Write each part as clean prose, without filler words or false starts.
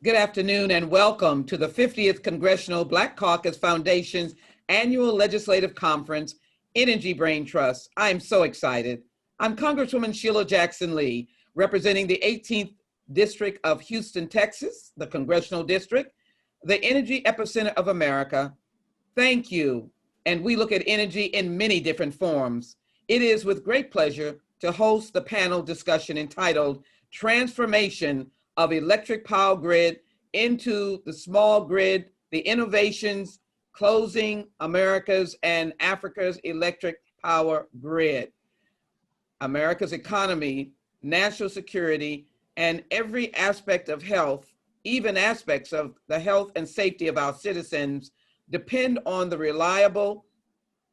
Good afternoon and welcome to the 50th Congressional Black Caucus Foundation's annual legislative conference, Energy Braintrust. I'm so excited. I'm Congresswoman Sheila Jackson Lee, representing the 18th District of Houston, Texas, the Congressional District, the energy epicenter of America. Thank you. And we look at energy in many different forms. It is with great pleasure to host the panel discussion entitled Transformation of Electric Power Grid into the Small Grid, the Innovations Closing America's and Africa's Electric Power Grid. America's economy, national security, and every aspect of health, even aspects of the health and safety of our citizens, depend on the reliable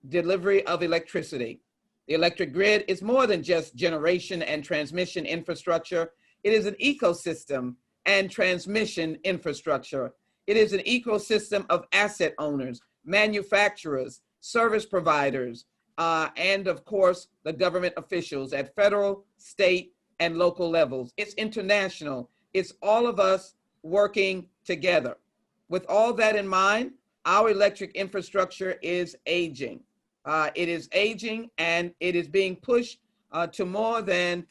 delivery of electricity. The electric grid is more than just generation and transmission infrastructure. It is an ecosystem and transmission infrastructure. It is an ecosystem of asset owners, manufacturers, service providers, and of course, the government officials at federal, state, and local levels. It's international. It's all of us working together. With all that in mind, our electric infrastructure is aging. It is aging and it is being pushed to more than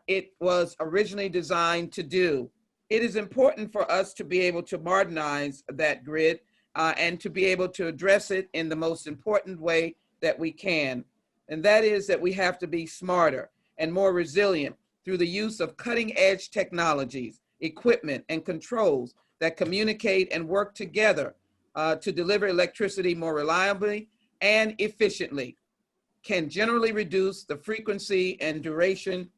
it was originally designed to do. It is important for us to be able to modernize that grid and to be able to address it in the most important way that we can. And that is that we have to be smarter and more resilient through the use of cutting-edge technologies, equipment, and controls that communicate and work together to deliver electricity more reliably and efficiently, can generally reduce the frequency and duration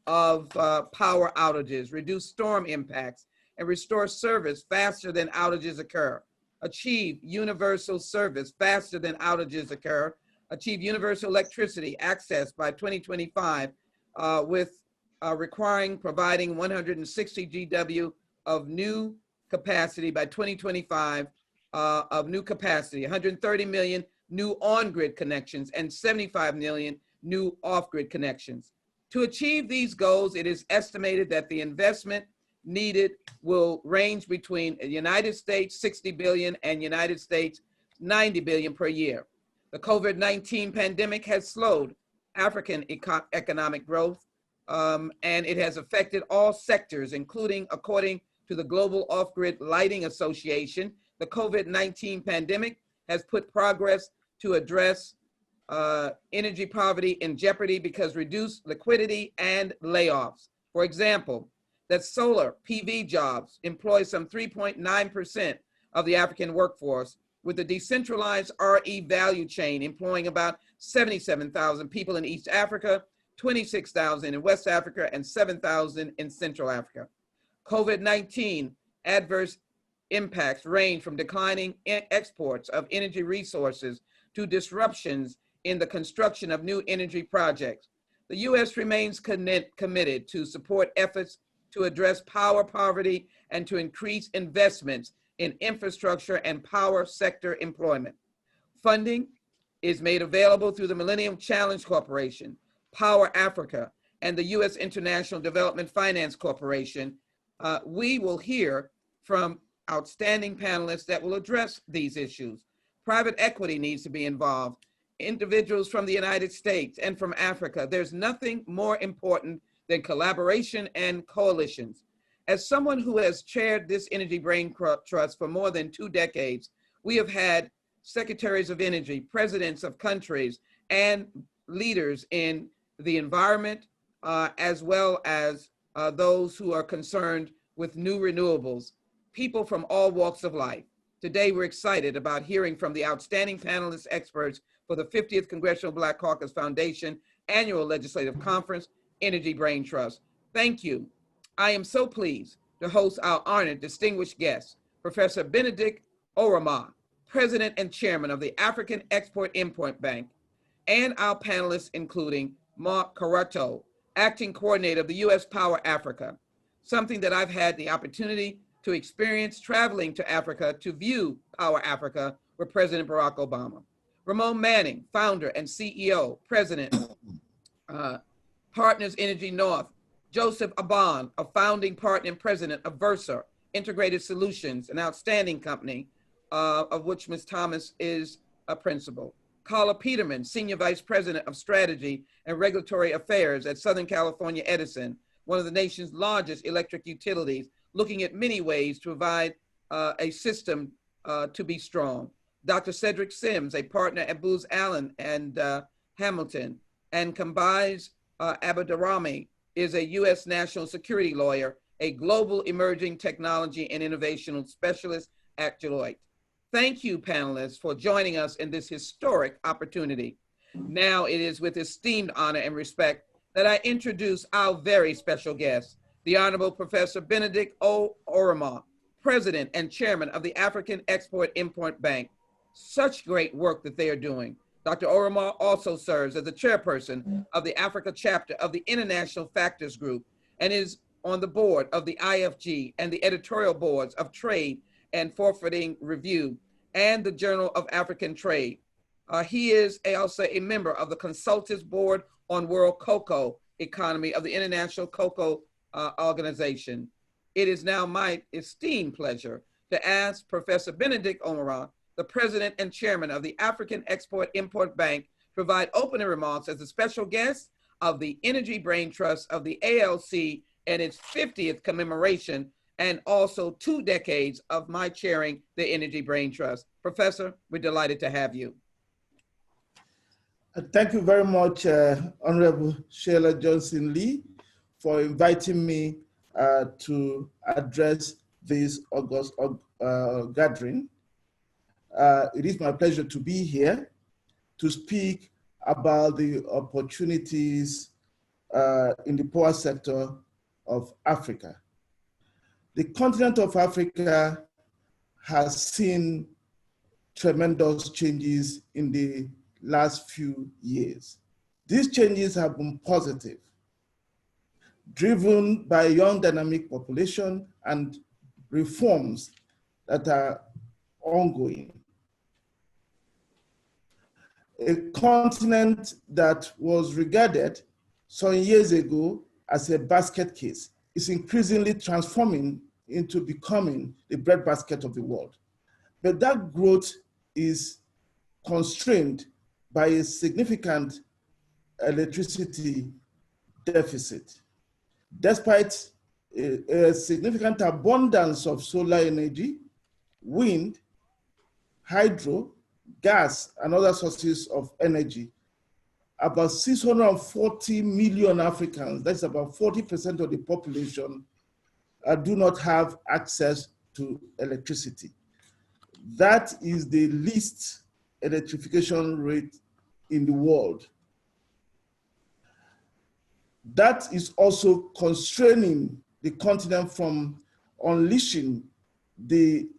of power outages, reduce storm impacts, and restore service faster than outages occur, achieve universal service faster than outages occur, achieve universal electricity access by 2025 with providing 160 GW of new capacity by 2025 of new capacity, 130 million new on-grid connections, and 75 million new off-grid connections. To achieve these goals, it is estimated that the investment needed will range between the United States 60 billion and United States 90 billion per year. The COVID-19 pandemic has slowed African economic growth, and it has affected all sectors, including, according to the Global Off-Grid Lighting Association, the COVID-19 pandemic has put progress to address energy poverty in jeopardy because reduced liquidity and layoffs. For example, that solar PV jobs employ some 3.9% of the African workforce, with the decentralized RE value chain employing about 77,000 people in East Africa, 26,000 in West Africa, and 7,000 in Central Africa. COVID-19 adverse impacts range from declining exports of energy resources to disruptions in the construction of new energy projects. The U.S. remains committed to support efforts to address power poverty and to increase investments in infrastructure and power sector employment. Funding is made available through the Millennium Challenge Corporation, Power Africa, and the U.S. International Development Finance Corporation. We will hear from outstanding panelists that will address these issues. Private equity needs to be involved, individuals from the United States and from Africa. There's nothing more important than collaboration and coalitions. As someone who has chaired this Energy Braintrust for more than 2 decades, we have had secretaries of energy, presidents of countries, and leaders in the environment, as well as those who are concerned with new renewables, people from all walks of life. Today, we're excited about hearing from the outstanding panelist experts for the 50th Congressional Black Caucus Foundation Annual Legislative Conference, Energy Braintrust. Thank you. I am so pleased to host our honored distinguished guest, Professor Benedict Oramah, President and Chairman of the African Export-Import Bank, and our panelists, including Mark Carato, Acting Coordinator of the U.S. Power Africa, something that I've had the opportunity to experience traveling to Africa to view Power Africa with President Barack Obama. Ramon Manning, founder and CEO, President, Partners Energy North. Joseph Aban, a founding partner and president of Versa, Integrated Solutions, an outstanding company, of which Ms. Thomas is a principal. Carla Peterman, Senior Vice President of Strategy and Regulatory Affairs at Southern California Edison, one of the nation's largest electric utilities, looking at many ways to provide a system to be strong. Dr. Cedric Sims, a partner at Booz Allen and Hamilton, and Kambaiz Abderrahmani is a U.S. national security lawyer, a global emerging technology and innovation specialist at Deloitte. Thank you, panelists, for joining us in this historic opportunity. Now it is with esteemed honor and respect that I introduce our very special guest, the Honorable Professor Benedict O. Oramah, President and Chairman of the African Export-Import Bank. Such great work that they are doing. Dr. Oramah also serves as the chairperson of the Africa chapter of the International Factors Group and is on the board of the IFG and the editorial boards of Trade and Forwarding Review and the Journal of African Trade. He is also a member of the Consultative Board on World Cocoa Economy of the International Cocoa Organization. It is now my esteemed pleasure to ask Professor Benedict Oramah, the President and Chairman of the African Export-Import Bank, provide opening remarks as a special guest of the Energy Braintrust of the ALC and its 50th commemoration, and also 2 decades of my chairing the Energy Braintrust. Professor, we're delighted to have you. Thank you very much, Honorable Sheila Johnson-Lee, for inviting me to address this August gathering. It is my pleasure to be here to speak about the opportunities in the power sector of Africa. The continent of Africa has seen tremendous changes in the last few years. These changes have been positive, driven by a young dynamic population and reforms that are ongoing. A continent that was regarded some years ago as a basket case is increasingly transforming into becoming the breadbasket of the world. But that growth is constrained by a significant electricity deficit. Despite a significant abundance of solar energy, wind, hydro, gas, and other sources of energy, about 640 million Africans, that's about 40% of the population, do not have access to electricity. That is the least electrification rate in the world. That is also constraining the continent from unleashing the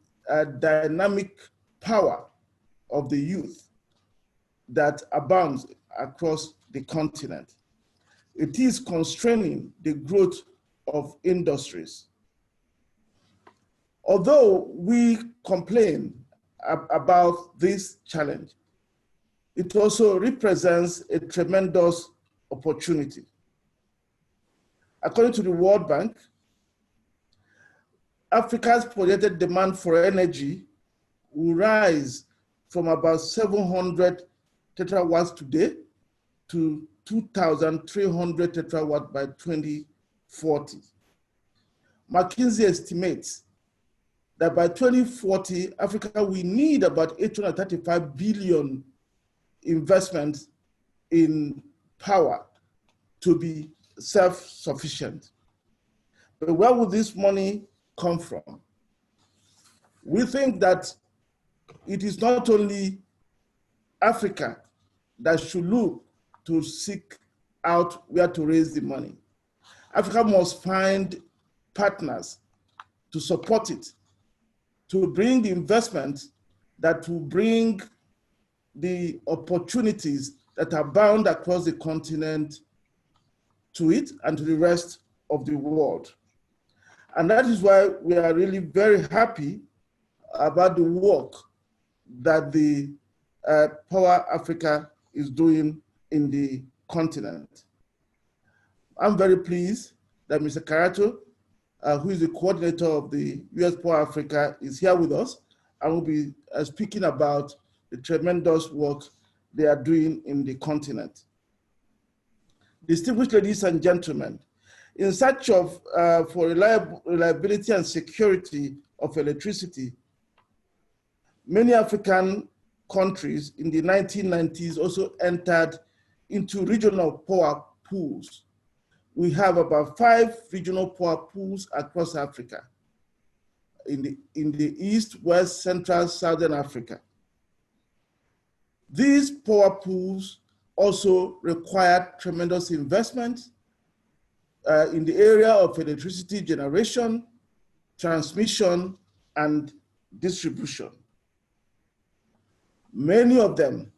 dynamic power of the youth that abounds across the continent. It is constraining the growth of industries. Although we complain about this challenge, it also represents a tremendous opportunity. According to the World Bank, Africa's projected demand for energy will rise from about 700 tetrawatts today to 2,300 tetrawatts by 2040. McKinsey estimates that by 2040, Africa will need about 835 billion investments in power to be self-sufficient. But where will this money come from? We think that it is not only Africa that should look to seek out where to raise the money. Africa must find partners to support it, to bring the investment that will bring the opportunities that are bound across the continent to it and to the rest of the world. And that is why we are really very happy about the work that the Power Africa is doing in the continent. I'm very pleased that Mr. Karato who is the coordinator of the U.S. Power Africa, is here with us and will be speaking about the tremendous work they are doing in the continent. Distinguished ladies and gentlemen, in search of for reliability and security of electricity, many African countries in the 1990s also entered into regional power pools. We have about 5 regional power pools across Africa, in the East, West, Central, Southern Africa. These power pools also require tremendous investment in the area of electricity generation, transmission, and distribution. Many of them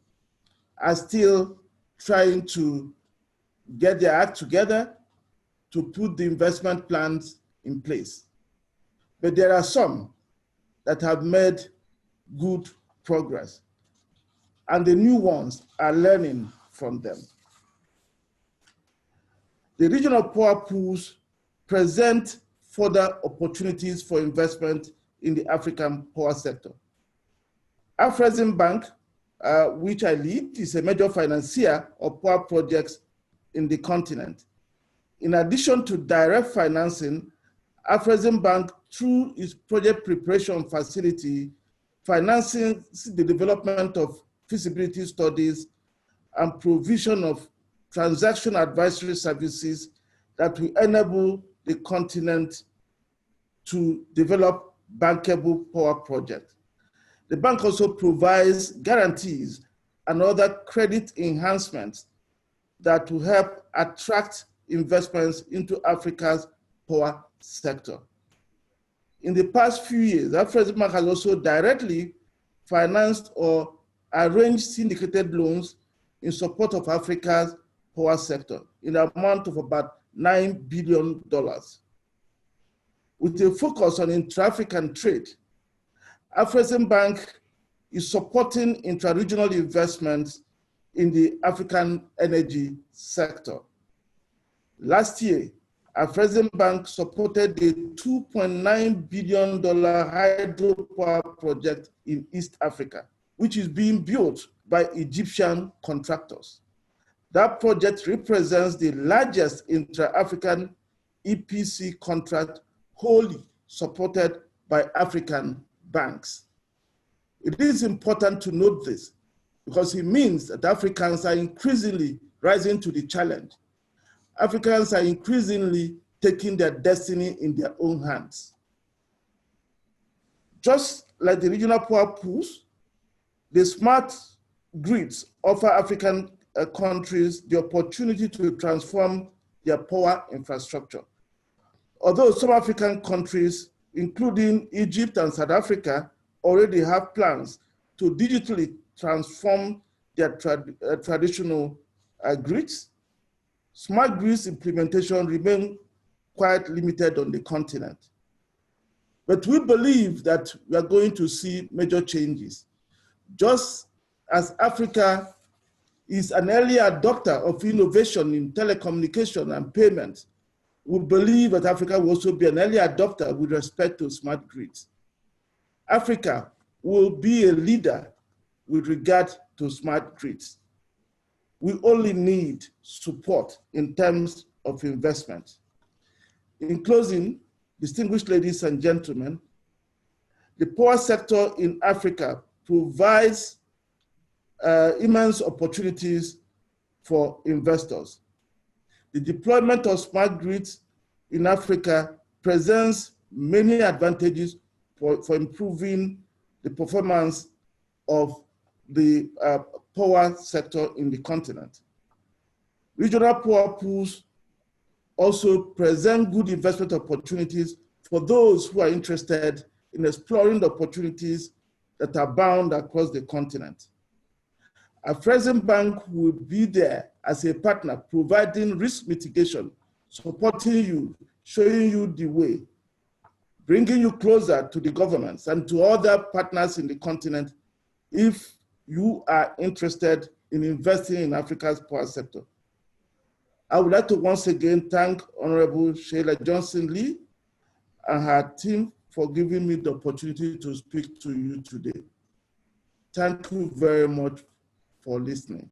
are still trying to get their act together to put the investment plans in place. But there are some that have made good progress, and the new ones are learning from them. The regional power pools present further opportunities for investment in the African power sector. Afreximbank, which I lead, is a major financier of power projects in the continent. In addition to direct financing, Afreximbank, through its project preparation facility, finances the development of feasibility studies and provision of transaction advisory services that will enable the continent to develop bankable power projects. The bank also provides guarantees and other credit enhancements that will help attract investments into Africa's power sector. In the past few years, Afreximbank has also directly financed or arranged syndicated loans in support of Africa's power sector in the amount of about $9 billion. With a focus on intra-African trade, Afreximbank is supporting intra-regional investments in the African energy sector. Last year, Afreximbank supported the $2.9 billion hydropower project in East Africa, which is being built by Egyptian contractors. That project represents the largest intra-African EPC contract wholly supported by African banks. It is important to note this because it means that Africans are increasingly rising to the challenge. Africans are increasingly taking their destiny in their own hands. Just like the regional power pools, the smart grids offer African countries the opportunity to transform their power infrastructure. Although some African countries, including Egypt and South Africa, already have plans to digitally transform their traditional grids, smart grids implementation remain quite limited on the continent. But we believe that we are going to see major changes. Just as Africa is an early adopter of innovation in telecommunication and payments, we believe that Africa will also be an early adopter with respect to smart grids. Africa will be a leader with regard to smart grids. We only need support in terms of investment. In closing, distinguished ladies and gentlemen, the power sector in Africa provides immense opportunities for investors. The deployment of smart grids in Africa presents many advantages for improving the performance of the power sector in the continent. Regional power pools also present good investment opportunities for those who are interested in exploring the opportunities that are bound across the continent. Afreximbank will be there as a partner, providing risk mitigation, supporting you, showing you the way, bringing you closer to the governments and to other partners in the continent if you are interested in investing in Africa's power sector. I would like to once again thank Honorable Sheila Johnson-Lee and her team for giving me the opportunity to speak to you today. Thank you very much for listening.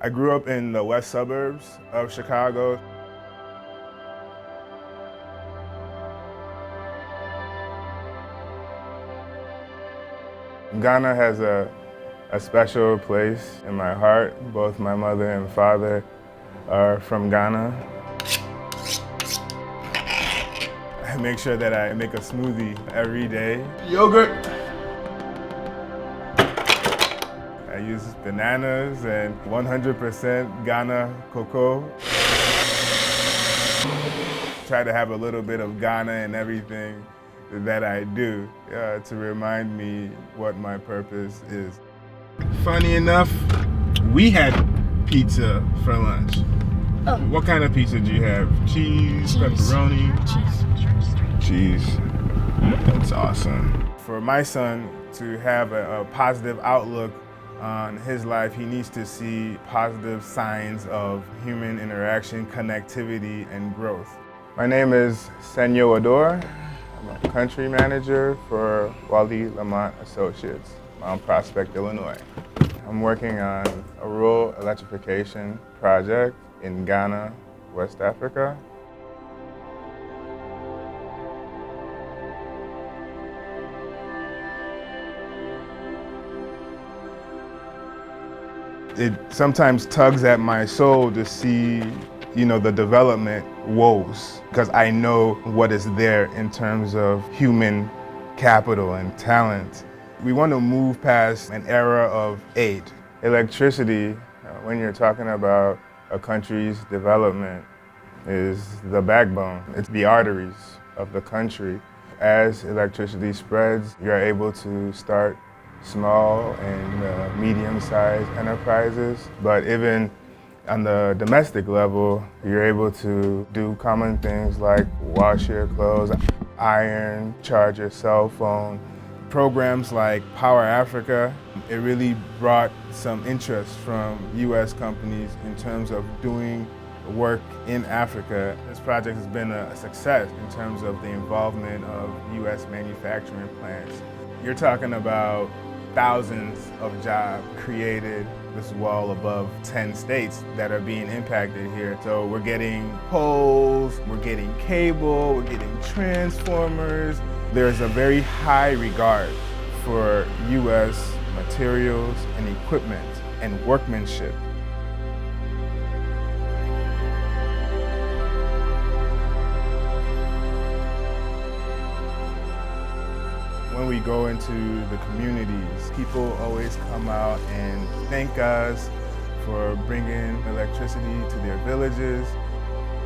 I grew up in the west suburbs of Chicago. Ghana has a special place in my heart. Both my mother and father are from Ghana. I make sure that I make a smoothie every day. Yogurt. I use bananas and 100% Ghana cocoa. Try to have a little bit of Ghana in everything that I do to remind me what my purpose is. Funny enough, we had pizza for lunch. Oh. What kind of pizza do you have? Cheese, pepperoni? Cheese. That's awesome. For my son to have a positive outlook on his life, he needs to see positive signs of human interaction, connectivity, and growth. My name is Senyo Ador. I'm a country manager for Wally Lamont Associates, Mount Prospect, Illinois. I'm working on a rural electrification project in Ghana, West Africa. It sometimes tugs at my soul to see, the development woes, because I know what is there in terms of human capital and talent. We want to move past an era of aid. Electricity, when you're talking about a country's development, is the backbone. It's the arteries of the country. As electricity spreads, you're able to start small and medium-sized enterprises, but even on the domestic level, you're able to do common things like wash your clothes, iron, charge your cell phone. Programs like Power Africa, it really brought some interest from U.S. companies in terms of doing work in Africa. This project has been a success in terms of the involvement of U.S. manufacturing plants. You're talking about thousands of jobs created, this wall above 10 states that are being impacted here. So we're getting poles, we're getting cable, we're getting transformers. There's a very high regard for U.S. materials and equipment and workmanship. When we go into the communities, people always come out and thank us for bringing electricity to their villages.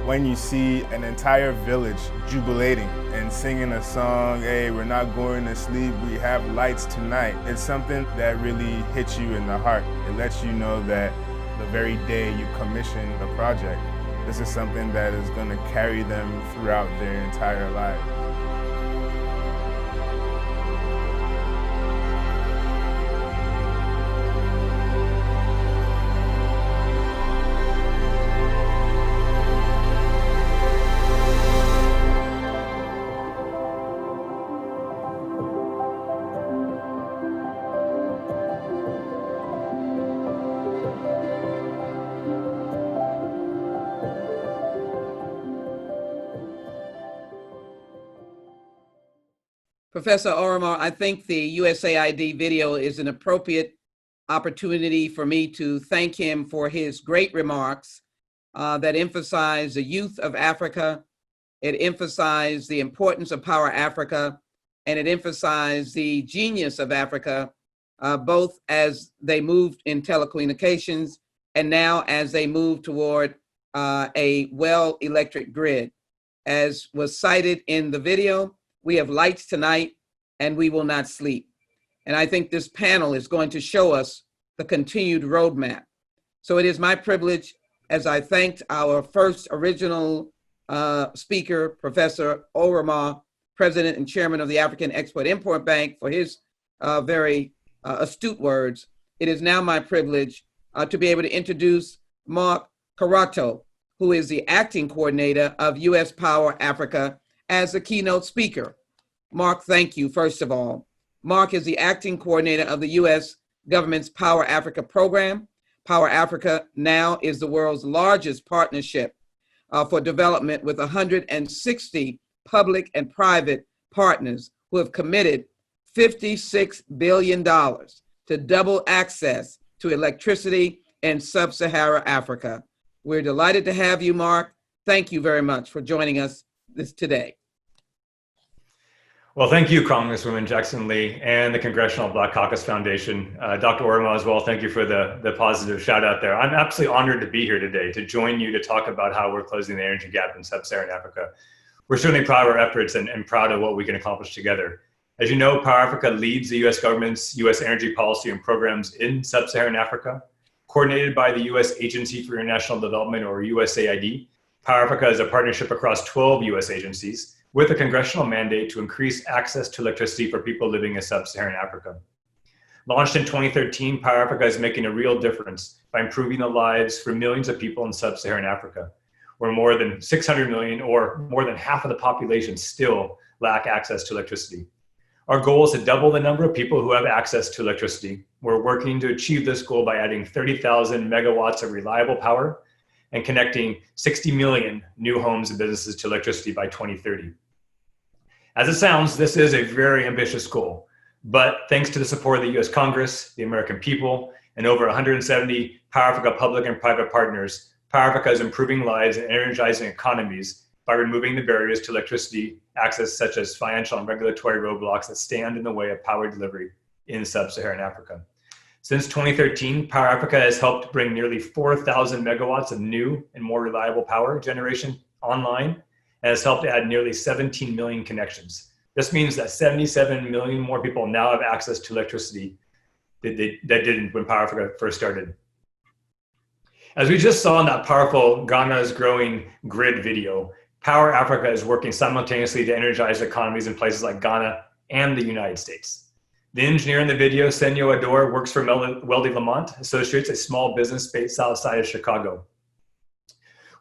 When you see an entire village jubilating and singing a song, hey, we're not going to sleep, we have lights tonight, it's something that really hits you in the heart. It lets you know that the very day you commission the project, this is something that is going to carry them throughout their entire life. Professor Oromar, I think the USAID video is an appropriate opportunity for me to thank him for his great remarks that emphasize the youth of Africa. It emphasized the importance of Power Africa, and it emphasized the genius of Africa, both as they moved in telecommunications and now as they move toward a well-electric grid. As was cited in the video, we have lights tonight and we will not sleep. And I think this panel is going to show us the continued roadmap. So it is my privilege, as I thanked our first original speaker, Professor Orama, President and Chairman of the African Export-Import Bank, for his very astute words. It is now my privilege to be able to introduce Mark Carato, who is the acting coordinator of U.S. Power Africa, as the keynote speaker. Mark, thank you, first of all. Mark is the acting coordinator of the U.S. government's Power Africa program. Power Africa now is the world's largest partnership for development, with 160 public and private partners who have committed $56 billion to double access to electricity in sub-Saharan Africa. We're delighted to have you, Mark. Thank you very much for joining us today. Well, thank you, Congresswoman Jackson-Lee and the Congressional Black Caucus Foundation. Dr. Orama as well, thank you for the positive shout out there. I'm absolutely honored to be here today to join you to talk about how we're closing the energy gap in sub-Saharan Africa. We're certainly proud of our efforts and proud of what we can accomplish together. As you know, Power Africa leads the U.S. government's U.S. energy policy and programs in sub-Saharan Africa. Coordinated by the U.S. Agency for International Development, or USAID, Power Africa is a partnership across 12 U.S. agencies with a congressional mandate to increase access to electricity for people living in sub-Saharan Africa. Launched in 2013, Power Africa is making a real difference by improving the lives for millions of people in sub-Saharan Africa, where more than 600 million, or more than half of the population, still lack access to electricity. Our goal is to double the number of people who have access to electricity. We're working to achieve this goal by adding 30,000 megawatts of reliable power and connecting 60 million new homes and businesses to electricity by 2030. As it sounds, this is a very ambitious goal, but thanks to the support of the US Congress, the American people, and over 170 Power Africa public and private partners, Power Africa is improving lives and energizing economies by removing the barriers to electricity access, such as financial and regulatory roadblocks that stand in the way of power delivery in sub-Saharan Africa. Since 2013, Power Africa has helped bring nearly 4,000 megawatts of new and more reliable power generation online, and has helped add nearly 17 million connections. This means that 77 million more people now have access to electricity that didn't when Power Africa first started. As we just saw in that powerful Ghana's Growing Grid video, Power Africa is working simultaneously to energize economies in places like Ghana and the United States. The engineer in the video, Senyo Ador, works for Weldy Lamont Associates, a small business based outside of Chicago.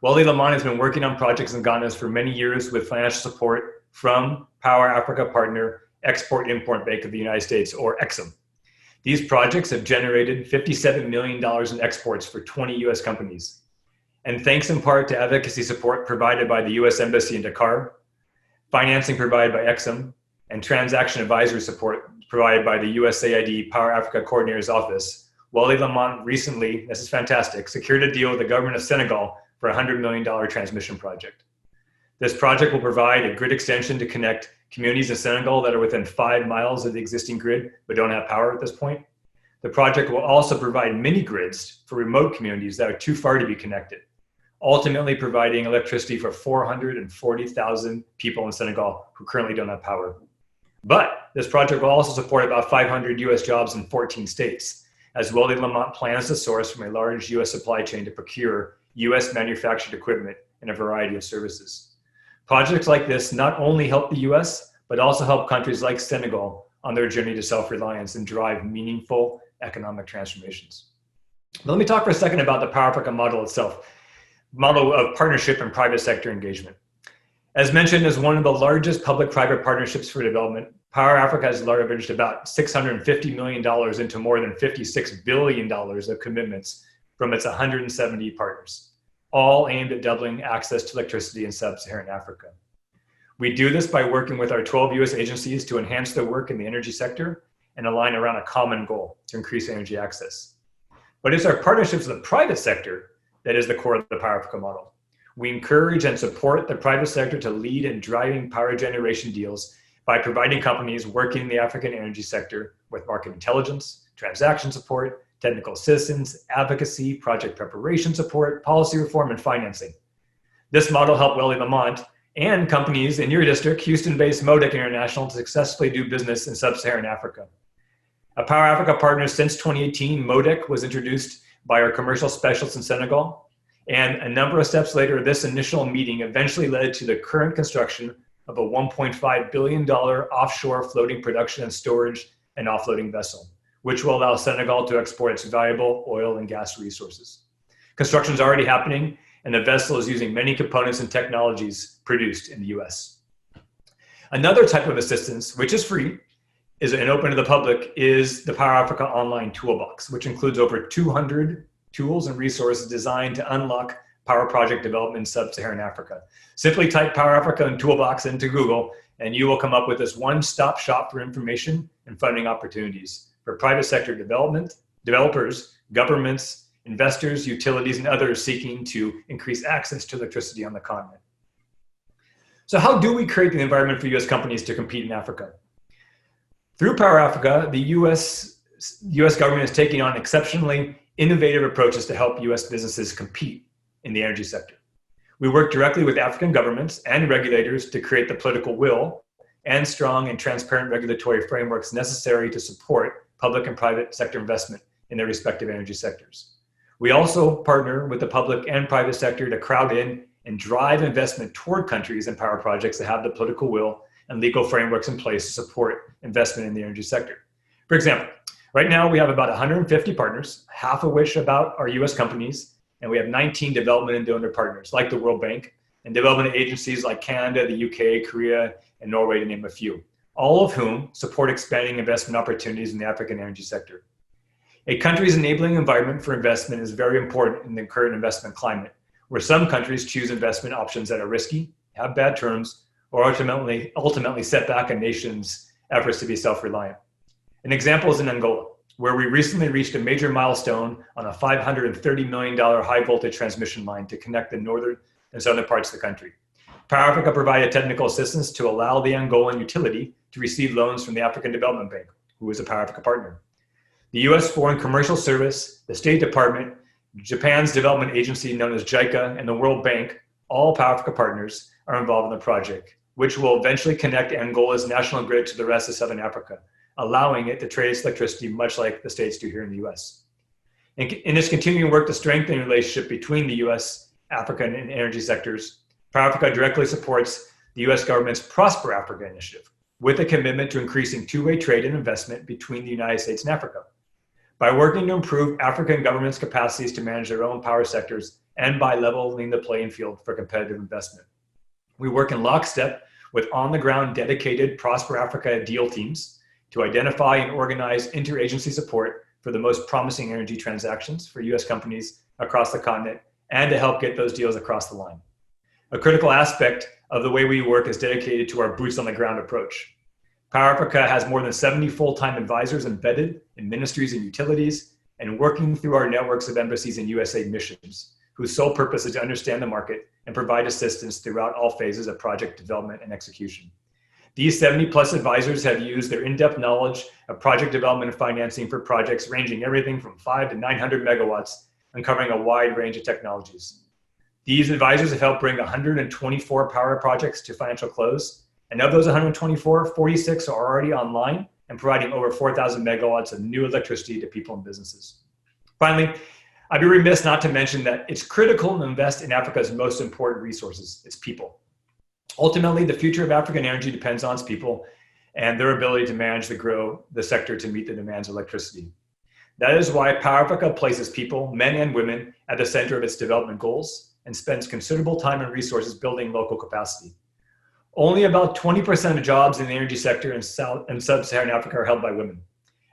Weldy Lamont has been working on projects in Ghana for many years with financial support from Power Africa partner Export-Import Bank of the United States, or EXIM. These projects have generated $57 million in exports for 20 US companies. And thanks in part to advocacy support provided by the US Embassy in Dakar, financing provided by EXIM, and transaction advisory support provided by the USAID Power Africa Coordinator's Office, Weldy Lamont recently, this is fantastic, secured a deal with the government of Senegal for a $100 million transmission project. This project will provide a grid extension to connect communities in Senegal that are within 5 miles of the existing grid but don't have power at this point. The project will also provide mini grids for remote communities that are too far to be connected, ultimately providing electricity for 440,000 people in Senegal who currently don't have power. But this project will also support about 500 US jobs in 14 states, as Weldy Lamont plans to source from a large US supply chain to procure US manufactured equipment and a variety of services. Projects like this not only help the US, but also help countries like Senegal on their journey to self-reliance and drive meaningful economic transformations. But let me talk for a second about the Power Africa model itself, model of partnership and private sector engagement. As mentioned, as one of the largest public-private partnerships for development, Power Africa has leveraged about $650 million into more than $56 billion of commitments from its 170 partners, all aimed at doubling access to electricity in sub-Saharan Africa. We do this by working with our 12 US agencies to enhance their work in the energy sector and align around a common goal to increase energy access. But it's our partnerships with the private sector that is the core of the Power Africa model. We encourage and support the private sector to lead in driving power generation deals by providing companies working in the African energy sector with market intelligence, transaction support, technical assistance, advocacy, project preparation support, policy reform, and financing. This model helped Weldy Lamont and companies in your district, Houston-based MODEC International, to successfully do business in sub-Saharan Africa. A Power Africa partner since 2018, MODEC was introduced by our commercial specialists in Senegal. And a number of steps later, this initial meeting eventually led to the current construction of a $1.5 billion offshore floating production and storage and offloading vessel, which will allow Senegal to export its valuable oil and gas resources. Construction is already happening, and the vessel is using many components and technologies produced in the US. Another type of assistance, which is free, and open to the public, is the Power Africa Online Toolbox, which includes over 200 tools and resources designed to unlock power project development in sub-Saharan Africa. Simply type Power Africa and Toolbox into Google, and you will come up with this one-stop shop for information and funding opportunities for private sector developers, governments, investors, utilities, and others seeking to increase access to electricity on the continent. So how do we create the environment for US companies to compete in Africa? Through Power Africa, the US government is taking on exceptionally innovative approaches to help US businesses compete in the energy sector. We work directly with African governments and regulators to create the political will and strong and transparent regulatory frameworks necessary to support public and private sector investment in their respective energy sectors. We also partner with the public and private sector to crowd in and drive investment toward countries and power projects that have the political will and legal frameworks in place to support investment in the energy sector. For example, right now we have about 150 partners, half of which are US companies, and we have 19 development and donor partners like the World Bank and development agencies like Canada, the UK, Korea, and Norway, to name a few, all of whom support expanding investment opportunities in the African energy sector. A country's enabling environment for investment is very important in the current investment climate, where some countries choose investment options that are risky, have bad terms, or ultimately set back a nation's efforts to be self-reliant. An example is in Angola, where we recently reached a major milestone on a $530 million high voltage transmission line to connect the northern and southern parts of the country. Power Africa provided technical assistance to allow the Angolan utility to receive loans from the African Development Bank, who is a Power Africa partner. The US Foreign Commercial Service, the State Department, Japan's development agency known as JICA, and the World Bank, all Power Africa partners, are involved in the project, which will eventually connect Angola's national grid to the rest of Southern Africa, allowing it to trade its electricity much like the states do here in the US. In its continuing work to strengthen the relationship between the US, African, and energy sectors, Power Africa directly supports the US government's Prosper Africa initiative, with a commitment to increasing two-way trade and investment between the United States and Africa. By working to improve African governments' capacities to manage their own power sectors and by leveling the playing field for competitive investment. We work in lockstep with on-the-ground dedicated Prosper Africa deal teams to identify and organize interagency support for the most promising energy transactions for US companies across the continent and to help get those deals across the line. A critical aspect of the way we work is dedicated to our boots on the ground approach. Power Africa has more than 70 full-time advisors embedded in ministries and utilities and working through our networks of embassies and USAID missions, whose sole purpose is to understand the market and provide assistance throughout all phases of project development and execution. These 70 plus advisors have used their in-depth knowledge of project development and financing for projects ranging everything from 5 to 900 megawatts and covering a wide range of technologies. These advisors have helped bring 124 power projects to financial close, and of those 124, 46 are already online and providing over 4,000 megawatts of new electricity to people and businesses. Finally, I'd be remiss not to mention that it's critical to invest in Africa's most important resources, its people. Ultimately, the future of African energy depends on its people and their ability to manage and grow the sector to meet the demands of electricity. That is why Power Africa places people, men and women, at the center of its development goals and spends considerable time and resources building local capacity. Only about 20% of jobs in the energy sector in sub-Saharan Africa are held by women,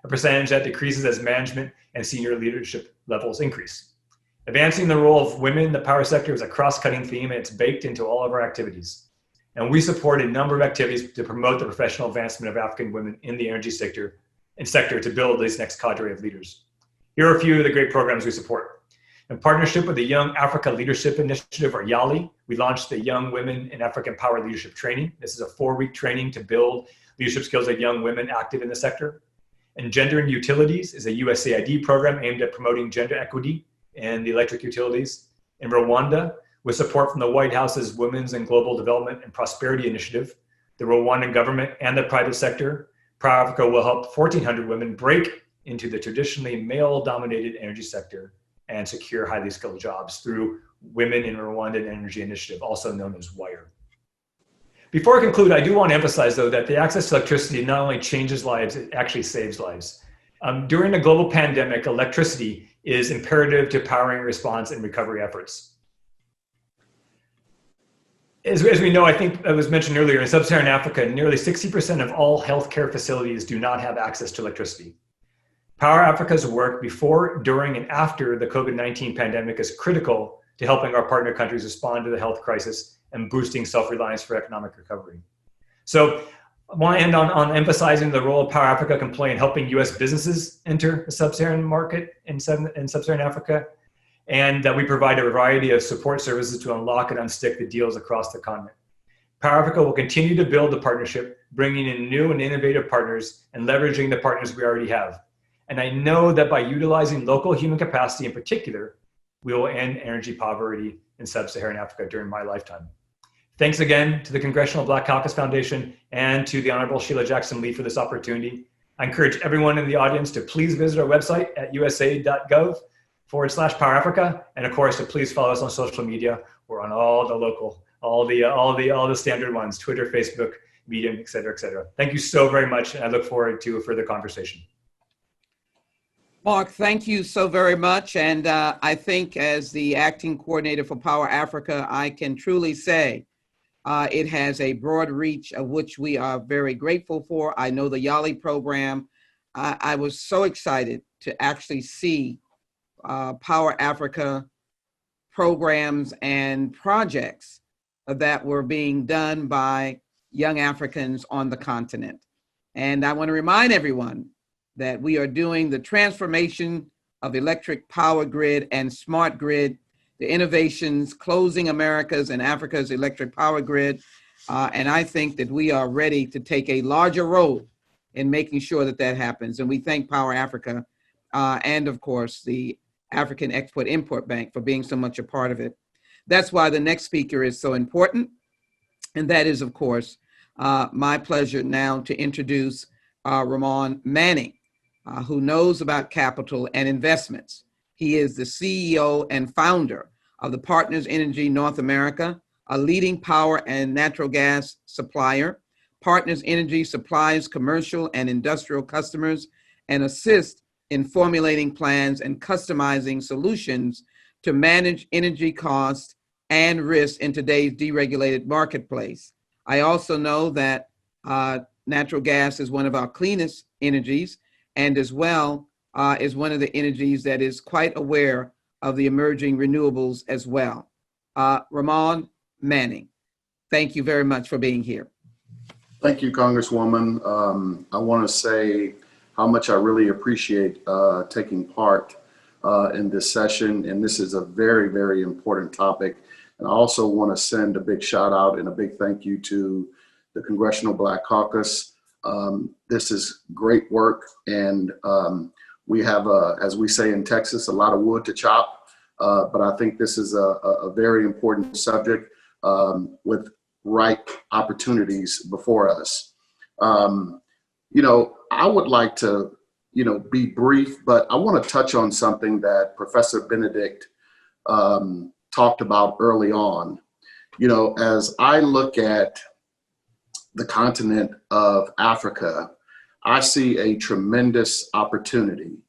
a percentage that decreases as management and senior leadership levels increase. Advancing the role of women in the power sector is a cross-cutting theme, and it's baked into all of our activities. And we support a number of activities to promote the professional advancement of African women in the energy sector to build this next cadre of leaders. Here are a few of the great programs we support. In partnership with the Young Africa Leadership Initiative, or YALI, we launched the Young Women in African Power Leadership Training. This is a 4-week training to build leadership skills of young women active in the sector. And Gender and Utilities is a USAID program aimed at promoting gender equity in the electric utilities. In Rwanda, with support from the White House's Women's and Global Development and Prosperity Initiative, the Rwandan government and the private sector, Power Africa will help 1,400 women break into the traditionally male-dominated energy sector and secure highly skilled jobs through Women in Rwandan Energy Initiative, also known as WIRE. Before I conclude, I do want to emphasize, though, that the access to electricity not only changes lives, it actually saves lives. During the global pandemic, electricity is imperative to powering response and recovery efforts. As we know, I think it was mentioned earlier, in sub-Saharan Africa, nearly 60% of all healthcare facilities do not have access to electricity. Power Africa's work before, during, and after the COVID-19 pandemic is critical to helping our partner countries respond to the health crisis and boosting self-reliance for economic recovery. So I want to end on emphasizing the role Power Africa can play in helping US businesses enter the sub-Saharan market in sub-Saharan Africa, and that we provide a variety of support services to unlock and unstick the deals across the continent. Power Africa will continue to build the partnership, bringing in new and innovative partners and leveraging the partners we already have. And I know that by utilizing local human capacity in particular, we will end energy poverty in sub-Saharan Africa during my lifetime. Thanks again to the Congressional Black Caucus Foundation and to the Honorable Sheila Jackson-Lee for this opportunity. I encourage everyone in the audience to please visit our website at usa.gov/Power Africa, and of course to please follow us on social media. We're on all the standard ones: Twitter, Facebook, Medium, et cetera, et cetera. Thank you so very much, and I look forward to a further conversation. Mark, thank you so very much. And I think as the acting coordinator for Power Africa, I can truly say it has a broad reach of which we are very grateful for. I know the YALI program. I was so excited to actually see Power Africa programs and projects that were being done by young Africans on the continent. And I want to remind everyone that we are doing the transformation of electric power grid and smart grid, the innovations closing America's and Africa's electric power grid. And I think that we are ready to take a larger role in making sure that that happens. And we thank Power Africa and, of course, the African Export-Import Bank for being so much a part of it. That's why the next speaker is so important. And that is, of course, my pleasure now to introduce Ramon Manning, who knows about capital and investments. He is the CEO and founder of the Partners Energy North America, a leading power and natural gas supplier. Partners Energy supplies commercial and industrial customers and assists in formulating plans and customizing solutions to manage energy costs and risks in today's deregulated marketplace. I also know that natural gas is one of our cleanest energies, and as well is one of the energies that is quite aware of the emerging renewables as well. Ramon Manning, thank you very much for being here. Thank you, Congresswoman. I want to say how much I really appreciate taking part in this session. And this is a very, very important topic. And I also want to send a big shout out and a big thank you to the Congressional Black Caucus. This is great work. And we have, as we say in Texas, a lot of wood to chop. But I think this is a very important subject with ripe opportunities before us. You know, I would like to, be brief, but I want to touch on something that Professor Benedict talked about early on. As I look at the continent of Africa, I see a tremendous opportunity.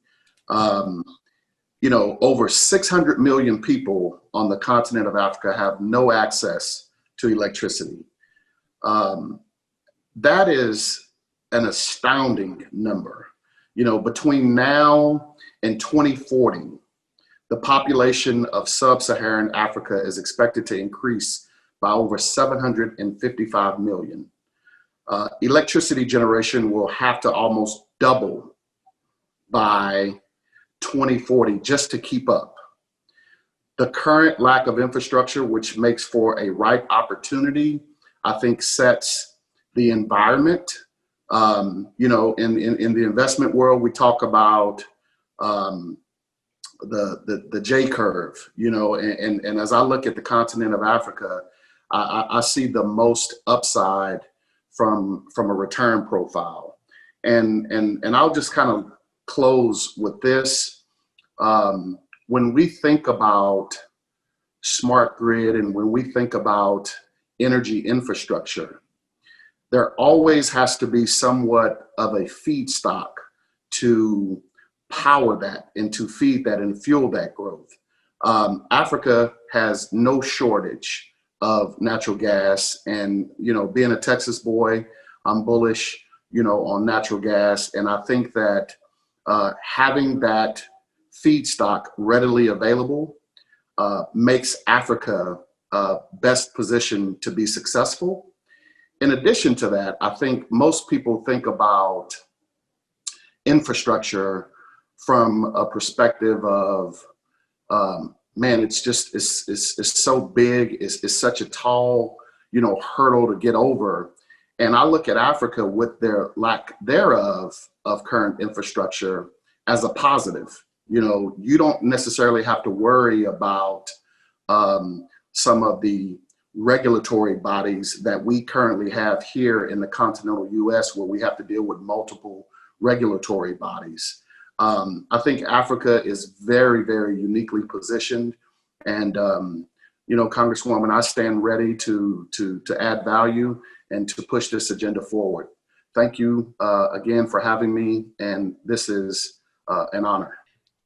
Over 600 million people on the continent of Africa have no access to electricity. That is an astounding number. Between now and 2040, the population of sub-Saharan Africa is expected to increase by over 755 million. Electricity generation will have to almost double by 2040 just to keep up. The current lack of infrastructure, which makes for a ripe opportunity, I think sets the environment. In the investment world, we talk about the J curve, and as I look at the continent of Africa, I see the most upside from a return profile. And I'll just kind of close with this. when we think about smart grid and when we think about energy infrastructure, there always has to be somewhat of a feedstock to power that and to feed that and fuel that growth. Africa has no shortage of natural gas, and being a Texas boy, I'm bullish on natural gas, and I think that having that feedstock readily available makes Africa best positioned to be successful. In addition to that, I think most people think about infrastructure from a perspective of, man, it's so big, it's such a tall, hurdle to get over. And I look at Africa with their lack thereof of current infrastructure as a positive. You don't necessarily have to worry about some of the regulatory bodies that we currently have here in the continental US, where we have to deal with multiple regulatory bodies. I think Africa is very, very uniquely positioned. And, Congresswoman, I stand ready to add value and to push this agenda forward. Thank you again for having me. And this is an honor.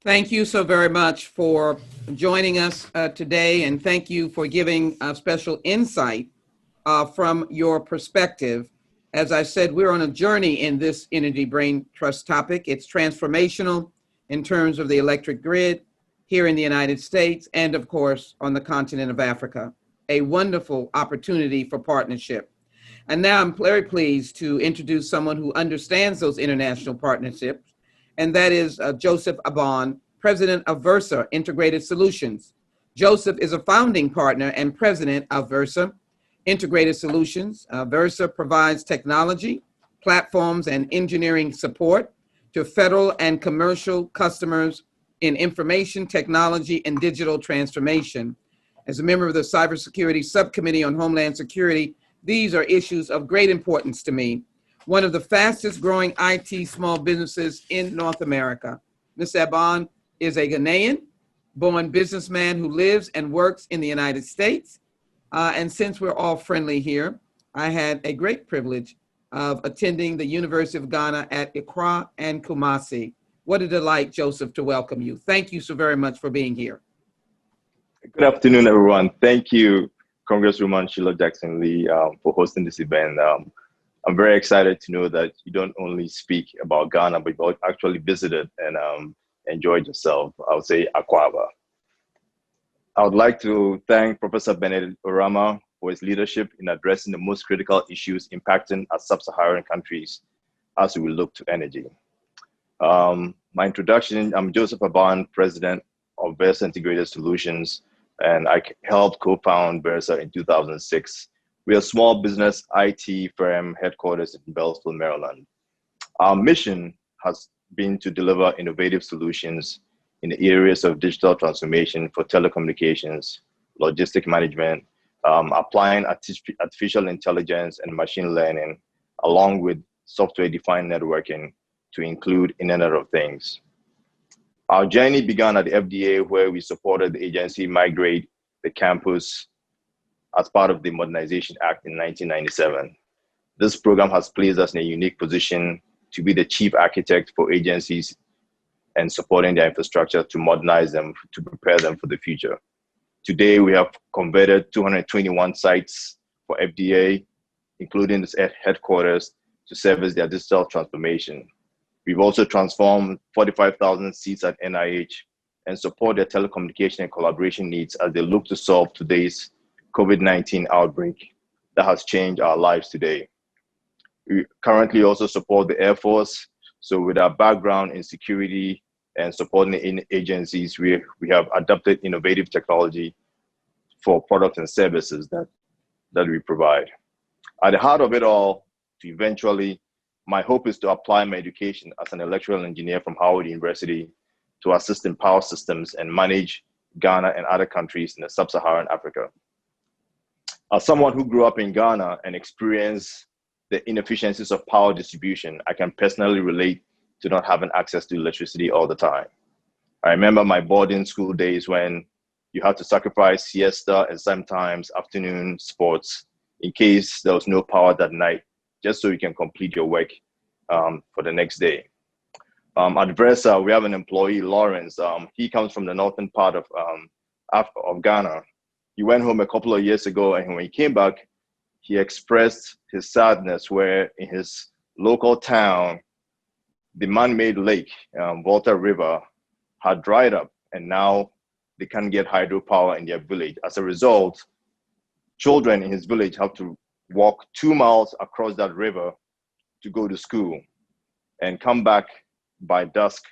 Thank you so very much for joining us today, and thank you for giving a special insight from your perspective. As I said, we're on a journey in this Energy Brain Trust topic. It's transformational in terms of the electric grid here in the United States and, of course, on the continent of Africa. A wonderful opportunity for partnership. And now I'm very pleased to introduce someone who understands those international partnerships, and that is Joseph Abon, president of Versa Integrated Solutions. Joseph is a founding partner and president of Versa Integrated Solutions. Versa provides technology, platforms, and engineering support to federal and commercial customers in information technology and digital transformation. As a member of the Cybersecurity Subcommittee on Homeland Security, these are issues of great importance to me. One of the fastest growing IT small businesses in North America. Mr. Abon is a Ghanaian-born businessman who lives and works in the United States. And since we're all friendly here, I had a great privilege of attending the University of Ghana at Accra and Kumasi. What a delight, Joseph, to welcome you. Thank you so very much for being here. Good afternoon, everyone. Thank you, Congresswoman Sheila Jackson-Lee, for hosting this event. I'm very excited to know that you don't only speak about Ghana, but you actually visited and enjoyed yourself. I would say Akwaaba. I would like to thank Professor Benedict Orama for his leadership in addressing the most critical issues impacting our sub-Saharan countries as we look to energy. My introduction, I'm Joseph Abon, president of Versa Integrated Solutions, and I helped co-found Versa in 2006. We're a small business IT firm headquarters in Beltsville, Maryland. Our mission has been to deliver innovative solutions in the areas of digital transformation for telecommunications, logistic management, applying artificial intelligence and machine learning, along with software-defined networking to include Internet of Things. Our journey began at the FDA, where we supported the agency migrate the campus as part of the Modernization Act in 1997. This program has placed us in a unique position to be the chief architect for agencies and supporting their infrastructure to modernize them, to prepare them for the future. Today, we have converted 221 sites for FDA, including its headquarters, to service their digital transformation. We've also transformed 45,000 seats at NIH and support their telecommunication and collaboration needs as they look to solve today's COVID-19 outbreak that has changed our lives today. We currently also support the Air Force. So with our background in security and supporting in agencies, we have adopted innovative technology for products and services that we provide. At the heart of it all, my hope is to apply my education as an electrical engineer from Howard University to assist in power systems and manage Ghana and other countries in the sub-Saharan Africa. As someone who grew up in Ghana and experienced the inefficiencies of power distribution, I can personally relate to not having access to electricity all the time. I remember my boarding school days when you had to sacrifice siesta and sometimes afternoon sports in case there was no power that night, just so you can complete your work for the next day. At Versa, we have an employee, Lawrence. He comes from the northern part of Ghana. He went home a couple of years ago, and when he came back, he expressed his sadness where in his local town, the man-made lake, Volta River, had dried up, and now they can't get hydropower in their village. As a result, children in his village have to walk 2 miles across that river to go to school and come back by dusk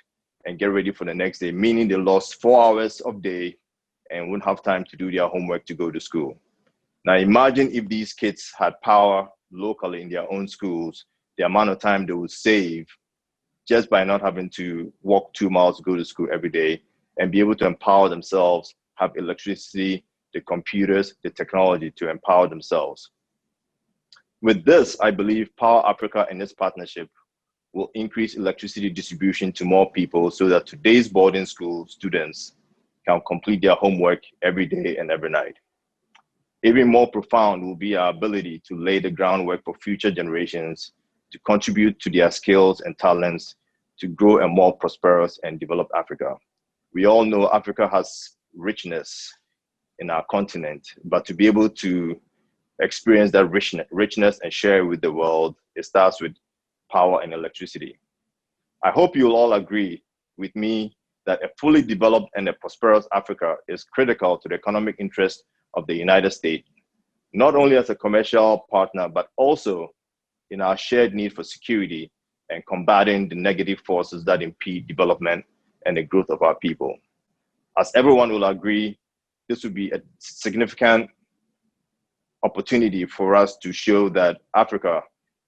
and get ready for the next day, meaning they lost 4 hours of day and wouldn't have time to do their homework to go to school. Now imagine if these kids had power locally in their own schools, the amount of time they would save just by not having to walk 2 miles to go to school every day and be able to empower themselves, have electricity, the computers, the technology to empower themselves. With this, I believe Power Africa and its partnership will increase electricity distribution to more people so that today's boarding school students can complete their homework every day and every night. Even more profound will be our ability to lay the groundwork for future generations to contribute to their skills and talents to grow a more prosperous and developed Africa. We all know Africa has richness in our continent, but to be able to experience that richness and share it with the world, it starts with power and electricity. I hope you'll all agree with me that a fully developed and a prosperous Africa is critical to the economic interest of the United States, not only as a commercial partner, but also in our shared need for security and combating the negative forces that impede development and the growth of our people. As everyone will agree, this would be a significant opportunity for us to show that Africa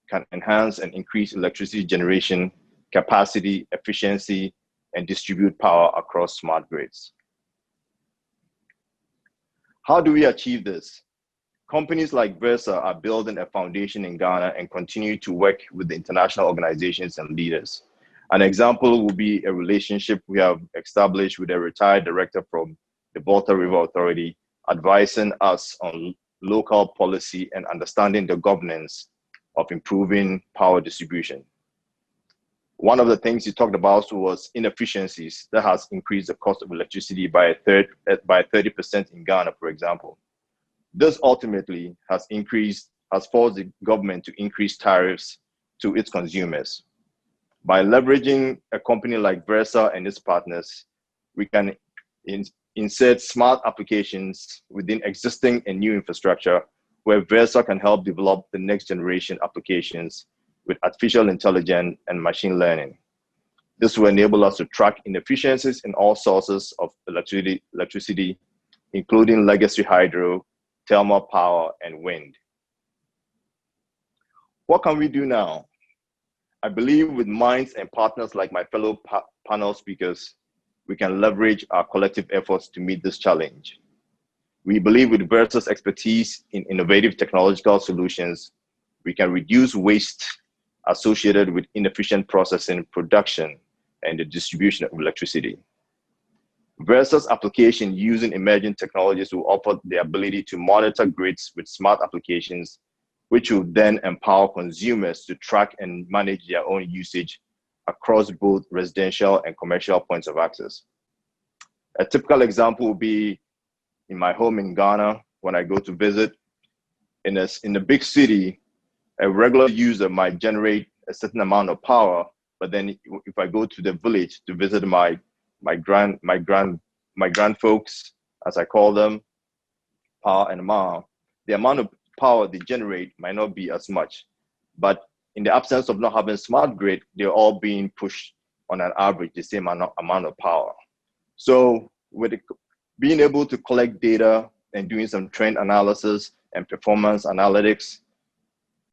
can enhance and increase electricity generation capacity, efficiency, and distribute power across smart grids. How do we achieve this? Companies like Versa are building a foundation in Ghana and continue to work with the international organizations and leaders. An example will be a relationship we have established with a retired director from the Volta River Authority, advising us on local policy and understanding the governance of improving power distribution. One of the things he talked about was inefficiencies that has increased the cost of electricity by 30% in Ghana, for example. This ultimately has forced the government to increase tariffs to its consumers. By leveraging a company like Versa and its partners, we can insert smart applications within existing and new infrastructure where Versa can help develop the next generation applications with artificial intelligence and machine learning. This will enable us to track inefficiencies in all sources of electricity, including legacy hydro, thermal power, and wind. What can we do now? I believe with minds and partners like my fellow panel speakers, we can leverage our collective efforts to meet this challenge. We believe with Versa's expertise in innovative technological solutions, we can reduce waste associated with inefficient processing, production, and the distribution of electricity. Versa's application using emerging technologies will offer the ability to monitor grids with smart applications, which will then empower consumers to track and manage their own usage across both residential and commercial points of access. A typical example will be in my home in Ghana, when I go to visit. In the big city, a regular user might generate a certain amount of power, but then if I go to the village to visit my grand folks, as I call them, Pa and Ma, the amount of power they generate might not be as much. But in the absence of not having smart grid, they're all being pushed on an average the same amount of power. So with being able to collect data and doing some trend analysis and performance analytics,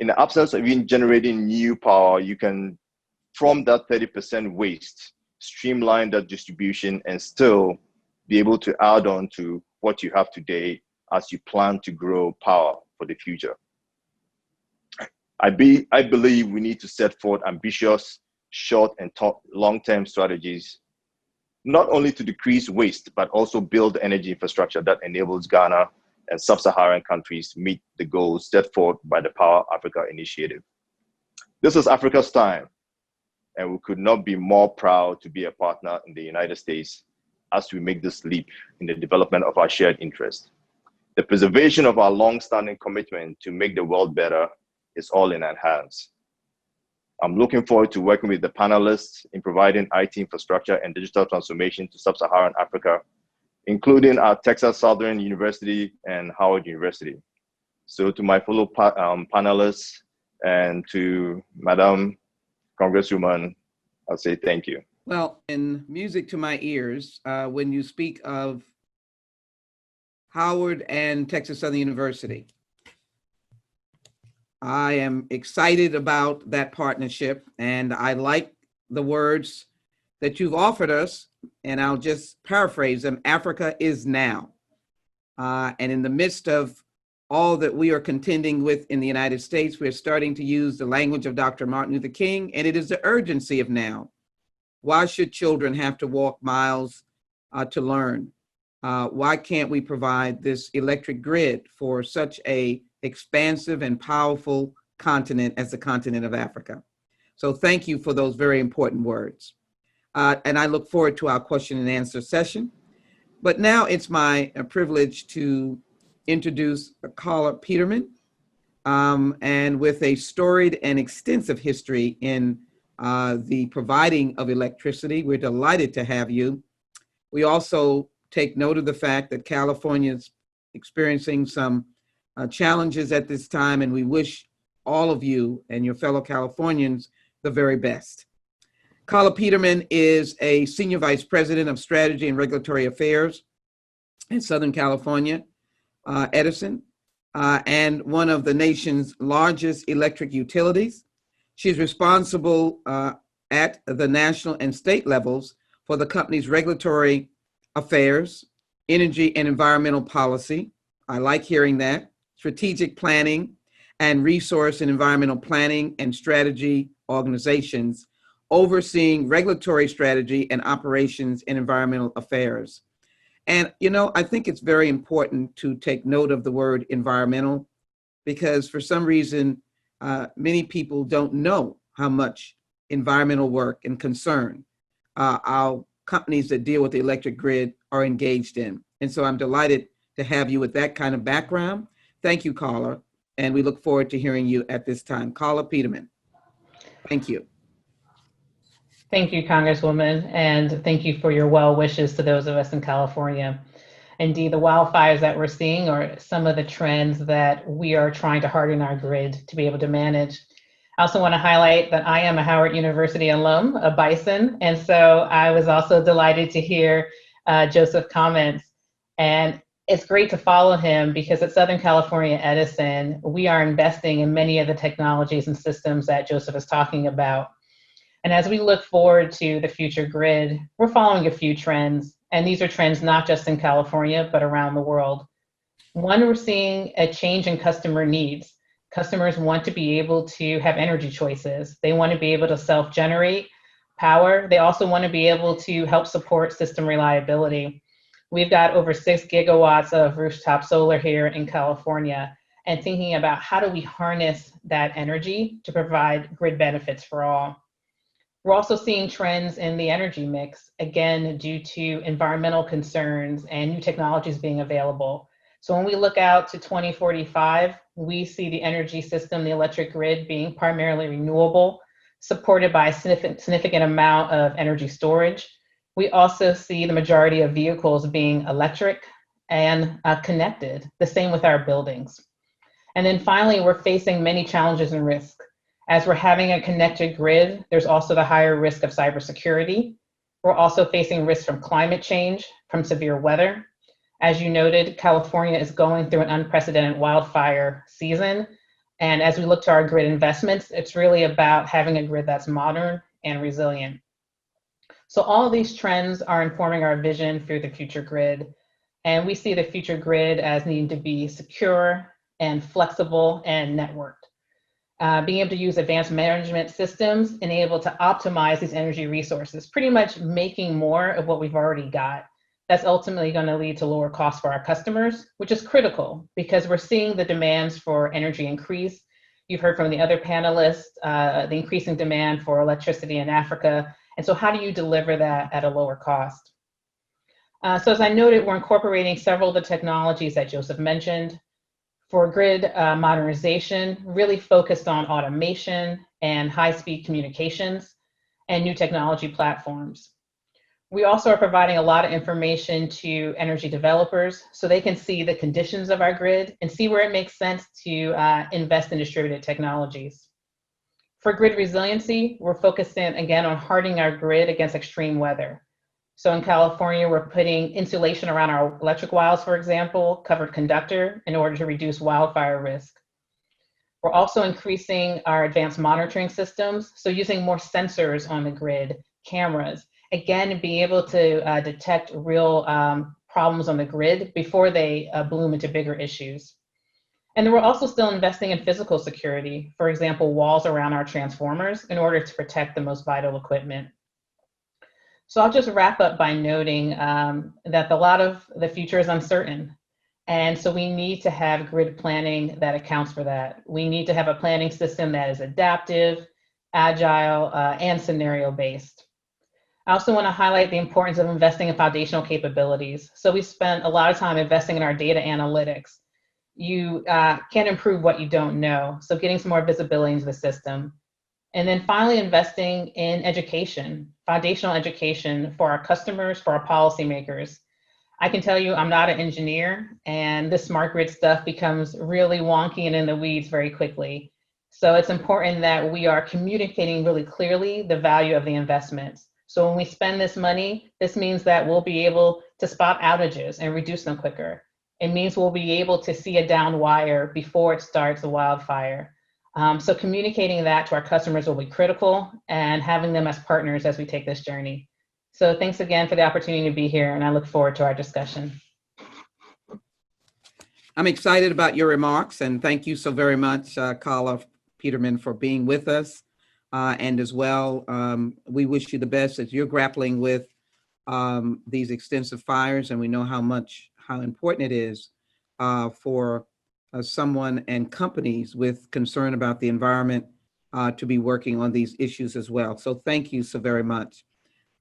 in the absence of even generating new power, you can, from that 30% waste, streamline that distribution and still be able to add on to what you have today as you plan to grow power for the future. I believe we need to set forth ambitious short and long-term strategies not only to decrease waste, but also build energy infrastructure that enables Ghana and sub-Saharan countries to meet the goals set forth by the Power Africa initiative. This is Africa's time, and we could not be more proud to be a partner in the United States as we make this leap in the development of our shared interest. The preservation of our long-standing commitment to make the world better is all in our hands. I'm looking forward to working with the panelists in providing IT infrastructure and digital transformation to sub-Saharan Africa, including our Texas Southern University and Howard University. So to my fellow panelists and to Madam Congresswoman, I'll say thank you. Well, in music to my ears, when you speak of Howard and Texas Southern University, I am excited about that partnership, and I like the words that you've offered us, and I'll just paraphrase them. Africa is now. And in the midst of all that we are contending with in the United States, we're starting to use the language of Dr. Martin Luther King, and it is the urgency of now. Why should children have to walk miles to learn? Why can't we provide this electric grid for such a expansive and powerful continent as the continent of Africa? So thank you for those very important words. And I look forward to our question and answer session. But now it's my privilege to introduce Carla Peterman, and with a storied and extensive history in the providing of electricity. We're delighted to have you. We also take note of the fact that California is experiencing some challenges at this time, and we wish all of you and your fellow Californians the very best. Carla Peterman is a Senior Vice President of Strategy and Regulatory Affairs in Southern California, Edison, and one of the nation's largest electric utilities. She's responsible at the national and state levels for the company's regulatory affairs, energy and environmental policy. I like hearing that. Strategic planning and resource and environmental planning and strategy organizations, overseeing regulatory strategy and operations in environmental affairs. And, you know, I think it's very important to take note of the word environmental, because for some reason, many people don't know how much environmental work and concern our companies that deal with the electric grid are engaged in. And so I'm delighted to have you with that kind of background. Thank you, Carla. And we look forward to hearing you at this time. Carla Peterman, thank you. Thank you, Congresswoman, and thank you for your well wishes to those of us in California. Indeed, the wildfires that we're seeing are some of the trends that we are trying to harden our grid to be able to manage. I also want to highlight that I am a Howard University alum, a Bison, and so I was also delighted to hear Joseph's comments. And it's great to follow him because at Southern California Edison, we are investing in many of the technologies and systems that Joseph is talking about. And as we look forward to the future grid, we're following a few trends. And these are trends not just in California, but around the world. One, we're seeing a change in customer needs. Customers want to be able to have energy choices. They want to be able to self-generate power. They also want to be able to help support system reliability. We've got over 6 gigawatts of rooftop solar here in California, and thinking about how do we harness that energy to provide grid benefits for all. We're also seeing trends in the energy mix, again, due to environmental concerns and new technologies being available. So when we look out to 2045, we see the energy system, the electric grid, being primarily renewable, supported by a significant amount of energy storage. We also see the majority of vehicles being electric and connected, the same with our buildings. And then finally, we're facing many challenges and risks. As we're having a connected grid, there's also the higher risk of cybersecurity. We're also facing risks from climate change, from severe weather. As you noted, California is going through an unprecedented wildfire season. And as we look to our grid investments, it's really about having a grid that's modern and resilient. So all of these trends are informing our vision through the future grid. And we see the future grid as needing to be secure and flexible and networked. being able to use advanced management systems and able to optimize these energy resources, pretty much making more of what we've already got. That's ultimately going to lead to lower costs for our customers, which is critical because we're seeing the demands for energy increase. You've heard from the other panelists, the increasing demand for electricity in Africa. And so how do you deliver that at a lower cost? So as I noted, we're incorporating several of the technologies that Joseph mentioned. For grid modernization, really focused on automation and high-speed communications and new technology platforms. We also are providing a lot of information to energy developers so they can see the conditions of our grid and see where it makes sense to invest in distributed technologies. For grid resiliency, we're focusing again on hardening our grid against extreme weather. So in California, we're putting insulation around our electric wires, for example, covered conductor, in order to reduce wildfire risk. We're also increasing our advanced monitoring systems, so using more sensors on the grid, cameras, again, being able to detect real problems on the grid before they bloom into bigger issues. And then we're also still investing in physical security, for example, walls around our transformers in order to protect the most vital equipment. So I'll just wrap up by noting that a lot of the future is uncertain. And so we need to have grid planning that accounts for that. We need to have a planning system that is adaptive, agile, and scenario-based. I also want to highlight the importance of investing in foundational capabilities. So we spent a lot of time investing in our data analytics. You can't improve what you don't know. So getting some more visibility into the system. And then finally, investing in education, foundational education for our customers, for our policymakers. I can tell you I'm not an engineer, and this smart grid stuff becomes really wonky and in the weeds very quickly. So it's important that we are communicating really clearly the value of the investments. So when we spend this money, this means that we'll be able to spot outages and reduce them quicker. It means we'll be able to see a down wire before it starts a wildfire. So communicating that to our customers will be critical, and having them as partners as we take this journey. So thanks again for the opportunity to be here, and I look forward to our discussion. I'm excited about your remarks, and thank you so very much, Carla Peterman, for being with us. And as well, we wish you the best as you're grappling with these extensive fires, and we know how important it is for someone and companies with concern about the environment to be working on these issues as well. So thank you so very much.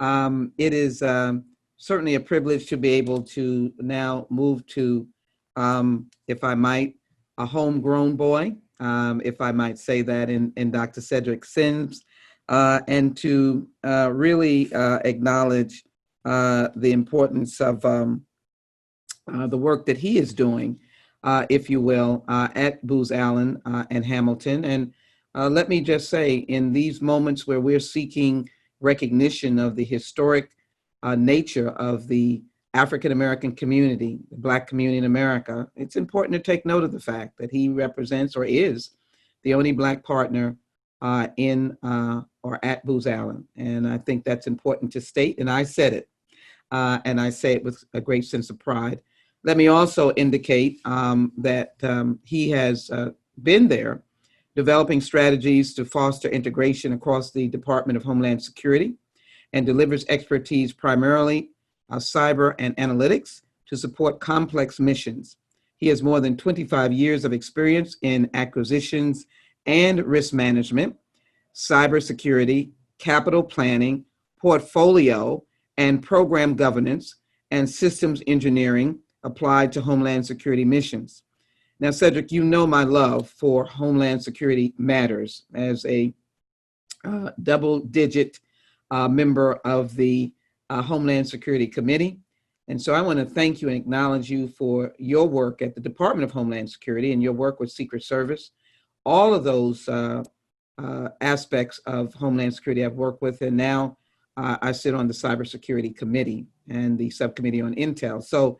It is certainly a privilege to be able to now move to, if I might, a homegrown boy, if I might say that, in Dr. Cedric Sims, and to really acknowledge the importance of the work that he is doing, if you will, at Booz Allen and Hamilton. And let me just say, in these moments where we're seeking recognition of the historic nature of the African-American community, the Black community in America, it's important to take note of the fact that he represents or is the only Black partner in or at Booz Allen. And I think that's important to state, and I said it, and I say it with a great sense of pride. Let me also indicate that he has been there developing strategies to foster integration across the Department of Homeland Security, and delivers expertise primarily cyber and analytics to support complex missions. He has more than 25 years of experience in acquisitions and risk management, cybersecurity, capital planning, portfolio and program governance, and systems engineering applied to Homeland Security missions. Now, Cedric, you know my love for Homeland Security matters as a double-digit member of the Homeland Security Committee. And so I want to thank you and acknowledge you for your work at the Department of Homeland Security and your work with Secret Service. All of those aspects of Homeland Security I've worked with, and now I sit on the Cybersecurity Committee and the Subcommittee on Intel. So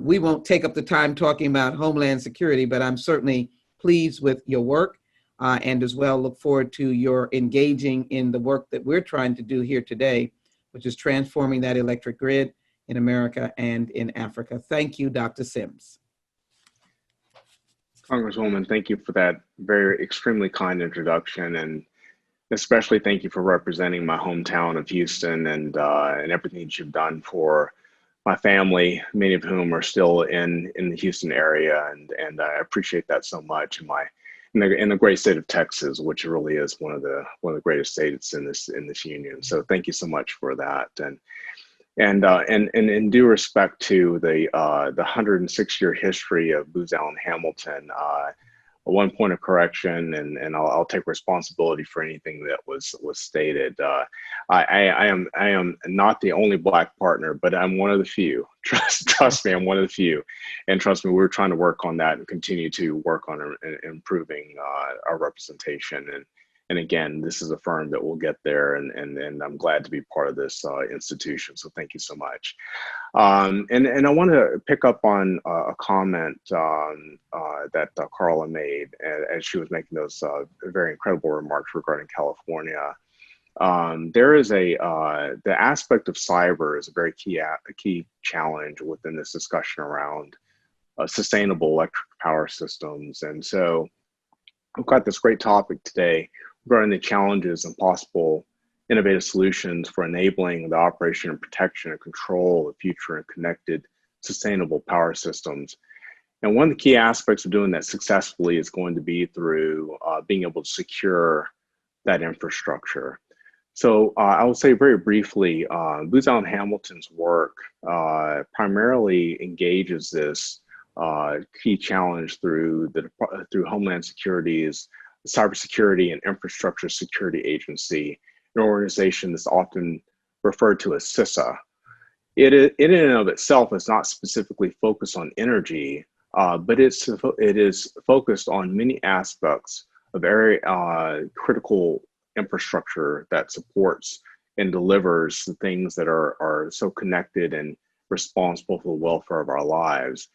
we won't take up the time talking about Homeland Security, but I'm certainly pleased with your work and as well look forward to your engaging in the work that we're trying to do here today, which is transforming that electric grid in America and in Africa. Thank you, Dr. Sims. Congresswoman, thank you for that very extremely kind introduction, and especially thank you for representing my hometown of Houston and everything that you've done for my family, many of whom are still in the Houston area, and I appreciate that so much. In the great state of Texas, which really is one of the greatest states in this union. So thank you so much for that. And in due respect to the 106-year history of Booz Allen Hamilton, one point of correction, and I'll take responsibility for anything that was stated. I am not the only Black partner, but I'm one of the few. Trust me, I'm one of the few, and trust me, we're trying to work on that and continue to work on improving our representation. And again, this is a firm that will get there, and I'm glad to be part of this institution. So thank you so much. And I want to pick up on a comment that Carla made as she was making those very incredible remarks regarding California. There is the aspect of cyber is a very key challenge within this discussion around sustainable electric power systems. And so we've got this great topic today regarding the challenges and possible innovative solutions for enabling the operation and protection and control of future and connected sustainable power systems. And one of the key aspects of doing that successfully is going to be through being able to secure that infrastructure. So I will say very briefly, Booz Allen Hamilton's work primarily engages this key challenge through Homeland Security's Cybersecurity and Infrastructure Security Agency, an organization that's often referred to as CISA. It in and of itself is not specifically focused on energy, but it is focused on many aspects of very critical infrastructure that supports and delivers the things that are so connected and responsible for the welfare of our lives.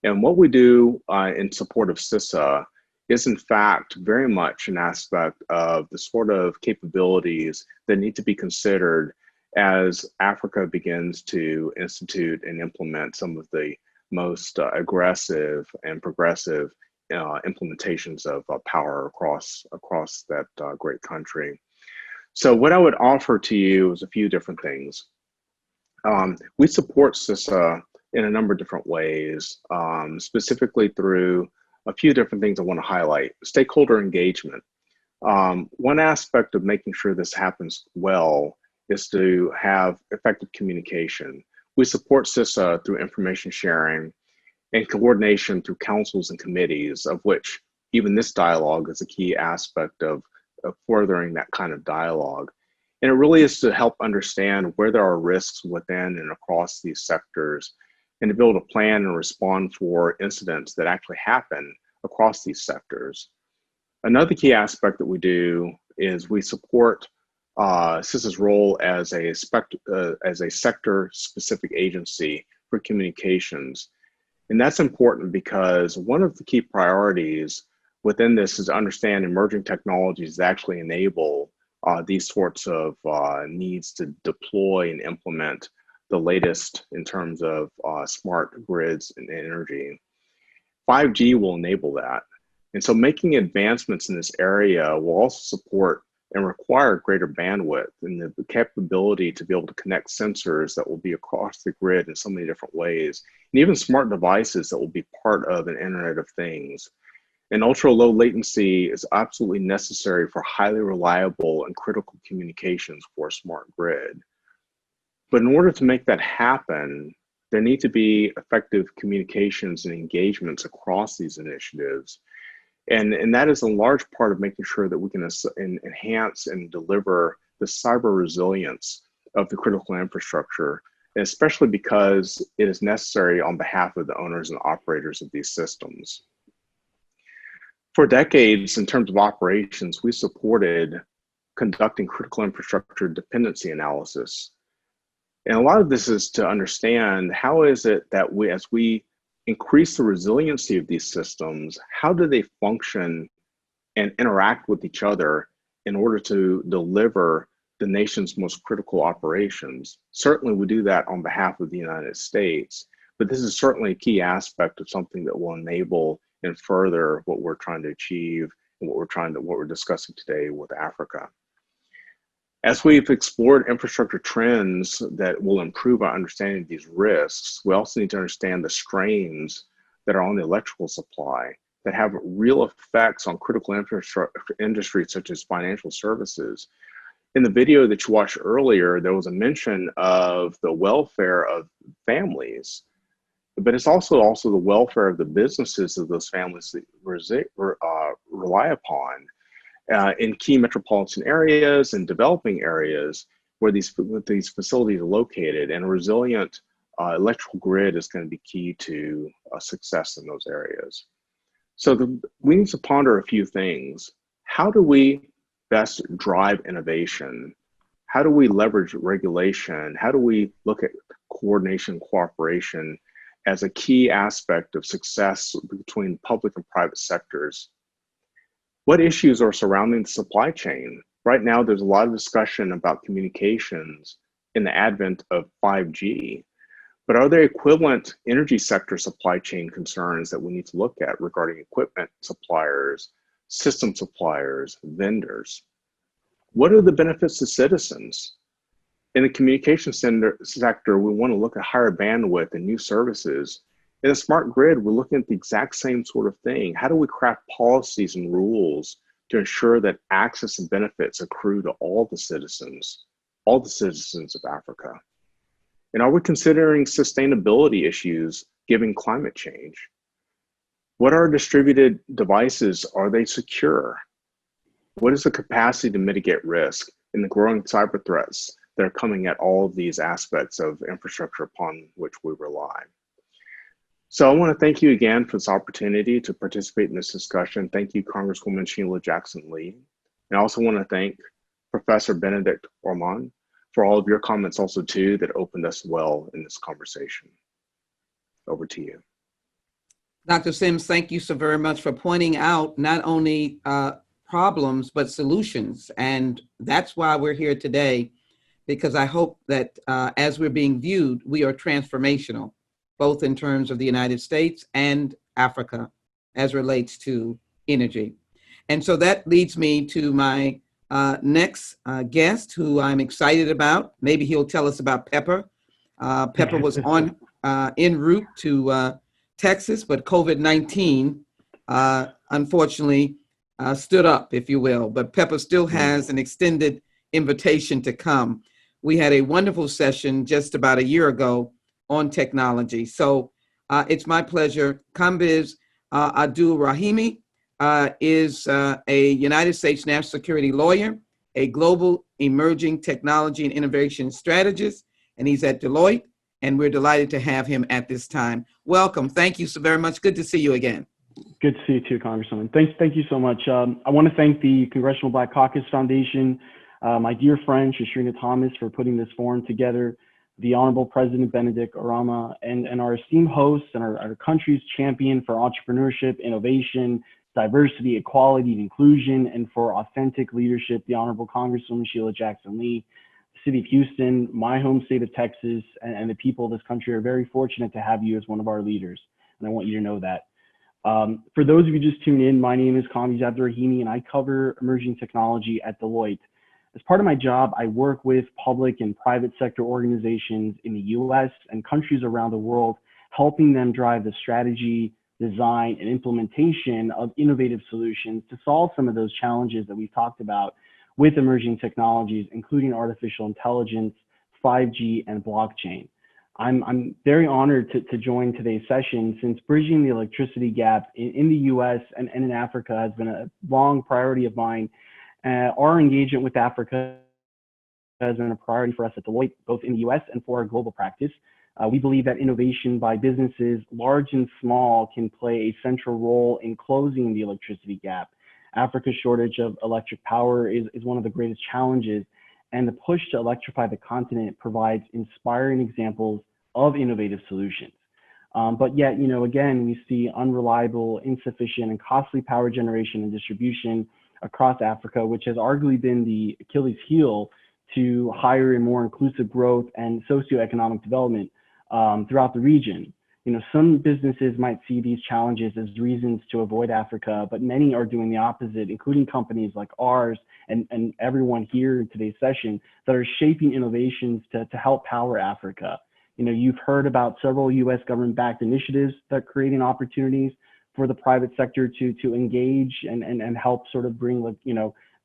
And what we do in support of CISA is in fact very much an aspect of the sort of capabilities that need to be considered as Africa begins to institute and implement some of the most aggressive and progressive implementations of power across that great country. So what I would offer to you is a few different things. We support CISA in a number of different ways, specifically through a few different things I want to highlight. Stakeholder engagement. One aspect of making sure this happens well is to have effective communication. We support CISA through information sharing and coordination through councils and committees, of which even this dialogue is a key aspect of furthering that kind of dialogue. And it really is to help understand where there are risks within and across these sectors, and to be able to plan and respond for incidents that actually happen across these sectors. Another key aspect that we do is we support CISA's role as a sector-specific agency for communications. And that's important because one of the key priorities within this is to understand emerging technologies that actually enable these sorts of needs to deploy and implement the latest in terms of smart grids and energy. 5G will enable that. And so making advancements in this area will also support and require greater bandwidth and the capability to be able to connect sensors that will be across the grid in so many different ways, and even smart devices that will be part of an Internet of Things. And ultra low latency is absolutely necessary for highly reliable and critical communications for a smart grid. But in order to make that happen, there need to be effective communications and engagements across these initiatives. And that is a large part of making sure that we can enhance and deliver the cyber resilience of the critical infrastructure, especially because it is necessary on behalf of the owners and operators of these systems. For decades, in terms of operations, we supported conducting critical infrastructure dependency analysis. And a lot of this is to understand how is it that as we increase the resiliency of these systems, how do they function and interact with each other in order to deliver the nation's most critical operations? Certainly we do that on behalf of the United States, but this is certainly a key aspect of something that will enable and further what we're trying to achieve and what we're discussing today with Africa. As we've explored infrastructure trends that will improve our understanding of these risks, we also need to understand the strains that are on the electrical supply that have real effects on critical infrastructure industries such as financial services. In the video that you watched earlier, there was a mention of the welfare of families, but it's also the welfare of the businesses of those families that rely upon in key metropolitan areas and developing areas where these facilities are located, and a resilient electrical grid is going to be key to success in those areas. So we need to ponder a few things. How do we best drive innovation? How do we leverage regulation? How do we look at coordination, cooperation as a key aspect of success between public and private sectors? What issues are surrounding the supply chain? Right now, there's a lot of discussion about communications in the advent of 5G, but are there equivalent energy sector supply chain concerns that we need to look at regarding equipment suppliers, system suppliers, vendors? What are the benefits to citizens? In the communication sector, we want to look at higher bandwidth and new services. In a smart grid, we're looking at the exact same sort of thing. How do we craft policies and rules to ensure that access and benefits accrue to all the citizens of Africa? And are we considering sustainability issues given climate change? What are distributed devices? Are they secure? What is the capacity to mitigate risk in the growing cyber threats that are coming at all of these aspects of infrastructure upon which we rely? So I want to thank you again for this opportunity to participate in this discussion. Thank you, Congresswoman Sheila Jackson-Lee. And I also want to thank Professor Benedict Orman for all of your comments also too that opened us well in this conversation. Over to you. Dr. Sims, thank you so very much for pointing out not only problems, but solutions. And that's why we're here today, because I hope that as we're being viewed, we are transformational, both in terms of the United States and Africa as relates to energy. And so that leads me to my next guest, who I'm excited about. Maybe he'll tell us about Pepper. Pepper was en route to Texas, but COVID-19 unfortunately stood up, if you will. But Pepper still has an extended invitation to come. We had a wonderful session just about a year ago on technology. So it's my pleasure. Kambiz Abdul Rahimi is a United States national security lawyer, a global emerging technology and innovation strategist, and he's at Deloitte, and we're delighted to have him at this time. Welcome. Thank you so very much. Good to see you again. Good to see you too, Congresswoman. Thank you so much. I want to thank the Congressional Black Caucus Foundation, my dear friend, Shashrina Thomas, for putting this forum together, the Honorable President Benedict Orama, and our esteemed hosts and our country's champion for entrepreneurship, innovation, diversity, equality, and inclusion, and for authentic leadership, the Honorable Congresswoman Sheila Jackson-Lee. The City of Houston, my home state of Texas, and the people of this country are very fortunate to have you as one of our leaders, and I want you to know that. For those of you just tuned in, my name is Kambiz Abdul Rahimi, and I cover emerging technology at Deloitte. As part of my job, I work with public and private sector organizations in the US and countries around the world, helping them drive the strategy, design, and implementation of innovative solutions to solve some of those challenges that we've talked about with emerging technologies, including artificial intelligence, 5G, and blockchain. I'm very honored to join today's session, since bridging the electricity gap in the US and in Africa has been a long priority of mine. Our engagement with Africa has been a priority for us at Deloitte, both in the US and for our global practice. We believe that innovation by businesses, large and small, can play a central role in closing the electricity gap. Africa's shortage of electric power is one of the greatest challenges, and the push to electrify the continent provides inspiring examples of innovative solutions. But yet, again, we see unreliable, insufficient, and costly power generation and distribution across Africa, which has arguably been the Achilles heel to higher and more inclusive growth and socioeconomic development throughout the region. Some businesses might see these challenges as reasons to avoid Africa, but many are doing the opposite, including companies like ours and everyone here in today's session that are shaping innovations to help power Africa. You've heard about several U.S. government-backed initiatives that are creating opportunities for the private sector to engage and help sort of bring,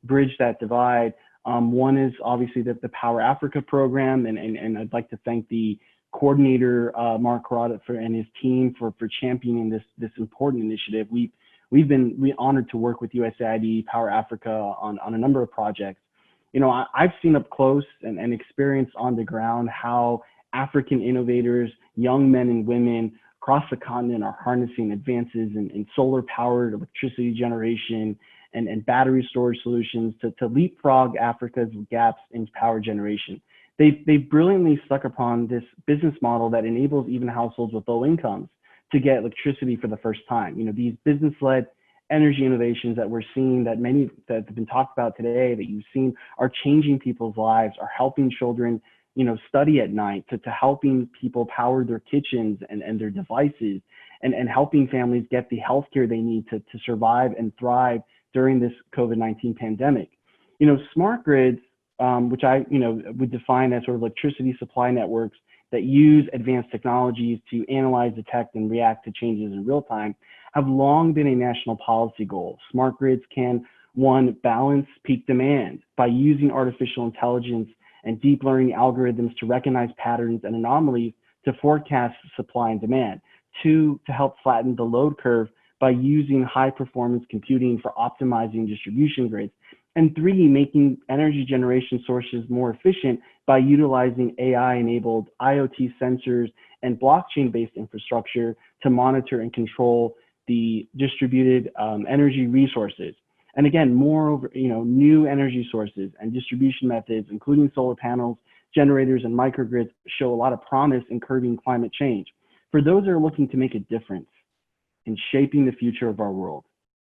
bridge that divide. One is obviously the Power Africa program, and I'd like to thank the coordinator, Mark Carrata, and his team for championing this important initiative. We've been honored to work with USAID, Power Africa on a number of projects. I've seen up close and experienced on the ground how African innovators, young men and women across the continent are harnessing advances in solar-powered electricity generation and battery storage solutions to leapfrog Africa's gaps in power generation. They brilliantly stuck upon this business model that enables even households with low incomes to get electricity for the first time. These business-led energy innovations that we're seeing, that many that have been talked about today, that you've seen, are changing people's lives, are helping children, study at night, to helping people power their kitchens and their devices, and helping families get the healthcare they need to survive and thrive during this COVID-19 pandemic. Smart grids, which I would define as sort of electricity supply networks that use advanced technologies to analyze, detect, and react to changes in real time, have long been a national policy goal. Smart grids can, one, balance peak demand by using artificial intelligence and deep learning algorithms to recognize patterns and anomalies to forecast supply and demand. Two, to help flatten the load curve by using high performance computing for optimizing distribution grids. And three, making energy generation sources more efficient by utilizing AI-enabled IoT sensors and blockchain-based infrastructure to monitor and control the distributed energy resources. And again, moreover, new energy sources and distribution methods, including solar panels, generators, and microgrids, show a lot of promise in curbing climate change. For those that are looking to make a difference in shaping the future of our world,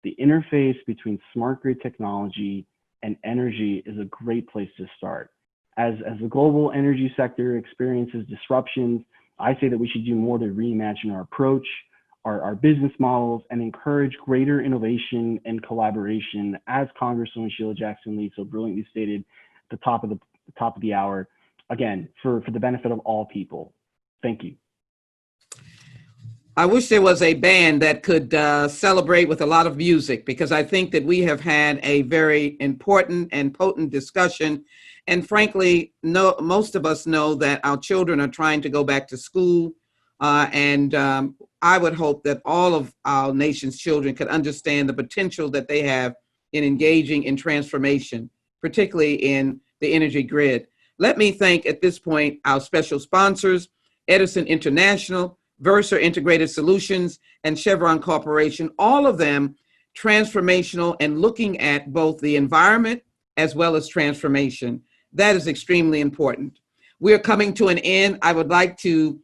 the interface between smart grid technology and energy is a great place to start. As the global energy sector experiences disruptions, I say that we should do more to reimagine our approach, our business models, and encourage greater innovation and collaboration, as Congresswoman Sheila Jackson-Lee so brilliantly stated at the top of the hour, again, for the benefit of all people. Thank you. I wish there was a band that could celebrate with a lot of music, because I think that we have had a very important and potent discussion. And frankly, most of us know that our children are trying to go back to school. I would hope that all of our nation's children could understand the potential that they have in engaging in transformation, particularly in the energy grid. Let me thank at this point our special sponsors, Edison International, Versa Integrated Solutions, and Chevron Corporation, all of them transformational and looking at both the environment as well as transformation. That is extremely important. We're coming to an end. I would like to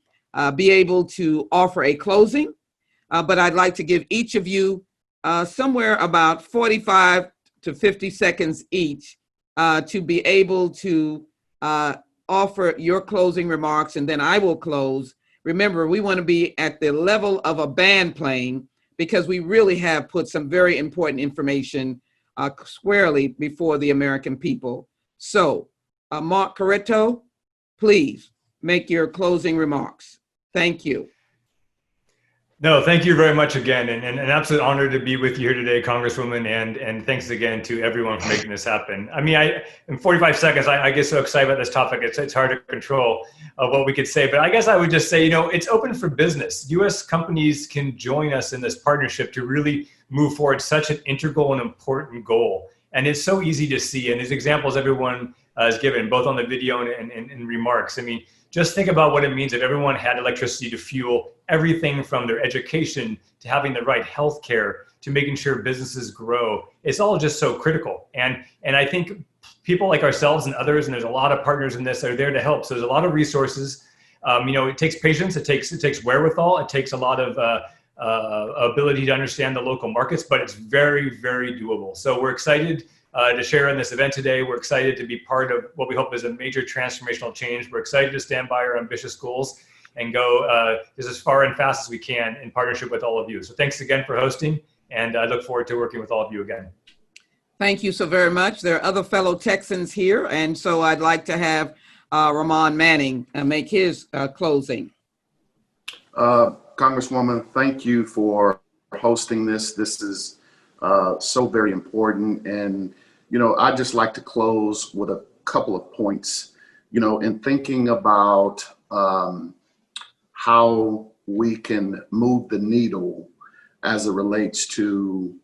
be able to offer a closing, but I'd like to give each of you somewhere about 45 to 50 seconds each to be able to offer your closing remarks, and then I will close. Remember, we want to be at the level of a band playing, because we really have put some very important information squarely before the American people. So, Mark Carrata, please make your closing remarks. Thank you. No, thank you very much again, and an absolute honor to be with you here today, Congresswoman, and thanks again to everyone for making this happen. I mean, in 45 seconds, I get so excited about this topic, it's hard to control what we could say, but I guess I would just say, it's open for business. U.S. companies can join us in this partnership to really move forward such an integral and important goal. And it's so easy to see, and these examples everyone has given, both on the video and remarks. I mean, just think about what it means if everyone had electricity to fuel everything from their education to having the right health care to making sure businesses grow. It's all just so critical. And I think people like ourselves and others, and there's a lot of partners in this, are there to help. So there's a lot of resources. It takes patience, it takes wherewithal, it takes a lot of ability to understand the local markets, but it's very, very doable. So we're excited to share in this event today. We're excited to be part of what we hope is a major transformational change. We're excited to stand by our ambitious goals. and go as far and fast as we can in partnership with all of you. So thanks again for hosting, and I look forward to working with all of you again. Thank you so very much. There are other fellow Texans here, and so I'd like to have Ramon Manning make his closing. Congresswoman, thank you for hosting this. This is so very important. And, I'd just like to close with a couple of points, in thinking about how we can move the needle as it relates to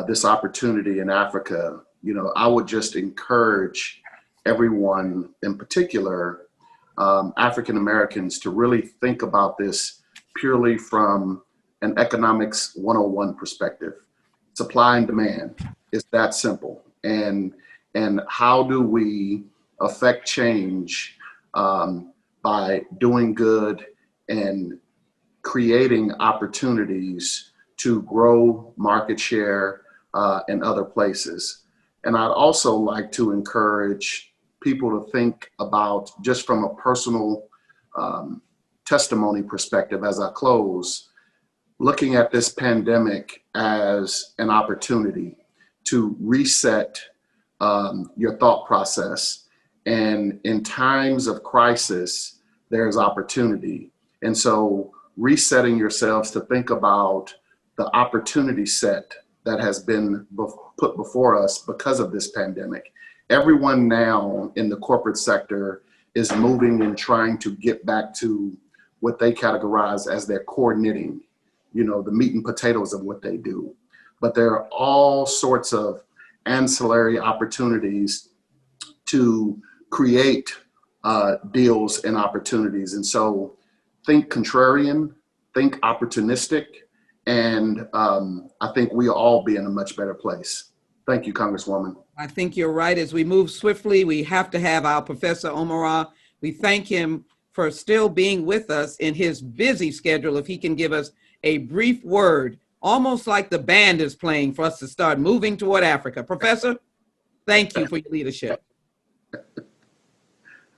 this opportunity in Africa. I would just encourage everyone, in particular, African Americans, to really think about this purely from an economics 101 perspective. Supply and demand, it's that simple. And how do we affect change by doing good and creating opportunities to grow market share in other places. And I'd also like to encourage people to think about, just from a personal testimony perspective as I close, looking at this pandemic as an opportunity to reset your thought process. And in times of crisis, there's opportunity. And so resetting yourselves to think about the opportunity set that has been put before us because of this pandemic. Everyone now in the corporate sector is moving and trying to get back to what they categorize as their core knitting, the meat and potatoes of what they do. But there are all sorts of ancillary opportunities to create deals and opportunities. And so think contrarian, think opportunistic, and I think we'll all be in a much better place. Thank you, Congresswoman. I think you're right. As we move swiftly, we have to have our Professor Omarah. We thank him for still being with us in his busy schedule. If he can give us a brief word, almost like the band is playing, for us to start moving toward Africa. Professor, thank you for your leadership.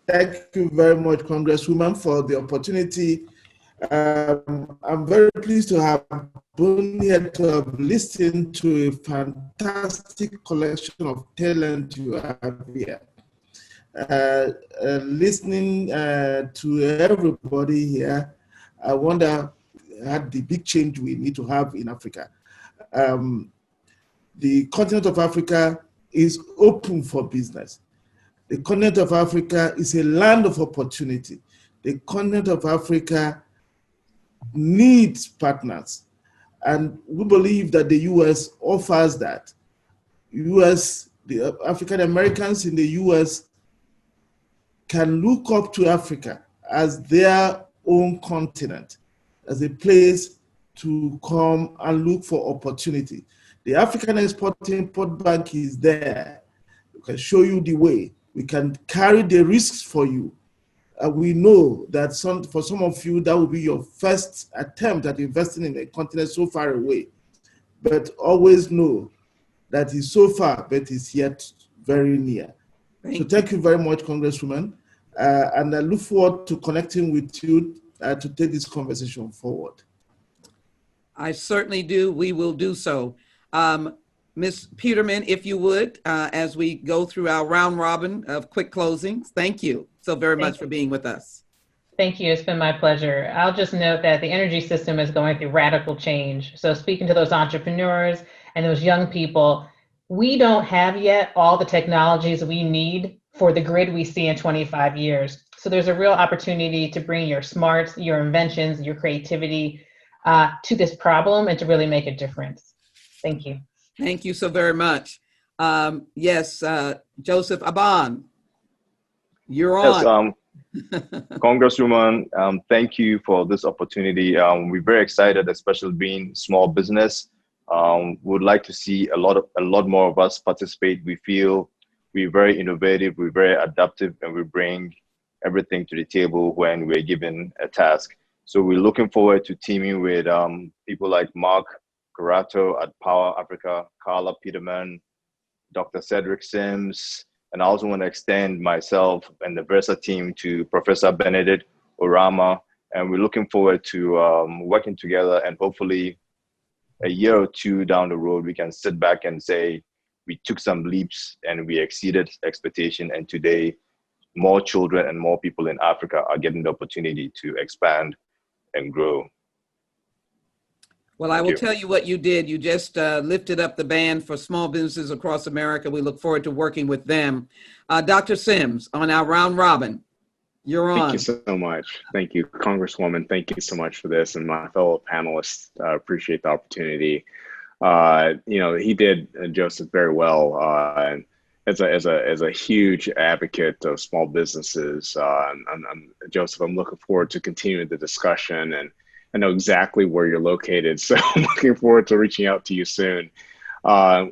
Thank you very much, Congresswoman, for the opportunity. I'm very pleased to have been here to have listened to a fantastic collection of talent you have here. Listening to everybody here, I wonder at the big change we need to have in Africa. The continent of Africa is open for business. The continent of Africa is a land of opportunity. The continent of Africa needs partners. And we believe that the US offers that. The African Americans in the US can look up to Africa as their own continent, as a place to come and look for opportunity. The African Export-Import Bank is there. We can show you the way. We can carry the risks for you. We know that for some of you, that will be your first attempt at investing in a continent so far away. But always know that it's so far, but it's yet very near. Thank you very much, Congresswoman. And I look forward to connecting with you to take this conversation forward. I certainly do. We will do so. Ms. Peterman, if you would, as we go through our round robin of quick closings. Thank you so very much for being with us. Thank you. It's been my pleasure. I'll just note that the energy system is going through radical change. So speaking to those entrepreneurs and those young people, we don't have yet all the technologies we need for the grid we see in 25 years. So there's a real opportunity to bring your smarts, your inventions, your creativity to this problem and to really make a difference. Thank you. Thank you so very much. Yes, Joseph Aban, you're on. Yes, Congresswoman, thank you for this opportunity. We're very excited, especially being small business. Would like to see a lot more of us participate. We feel we're very innovative, we're very adaptive, and we bring everything to the table when we're given a task. So we're looking forward to teaming with people like Mark Carato at Power Africa, Carla Peterman, Dr. Cedric Sims, and I also want to extend myself and the Versa team to Professor Benedict Orama And we're looking forward to working together, and hopefully a year or two down the road, we can sit back and say, we took some leaps and we exceeded expectation. And today, more children and more people in Africa are getting the opportunity to expand and grow. Well, I will tell you what you did. You just lifted up the ban for small businesses across America. We look forward to working with them. Dr. Sims, on our round robin, you're on. Thank you so much. Thank you, Congresswoman. Thank you so much for this. And my fellow panelists, appreciate the opportunity. He did, Joseph, very well. As a huge advocate of small businesses, Joseph, I'm looking forward to continuing the discussion, and I know exactly where you're located, so I'm looking forward to reaching out to you soon.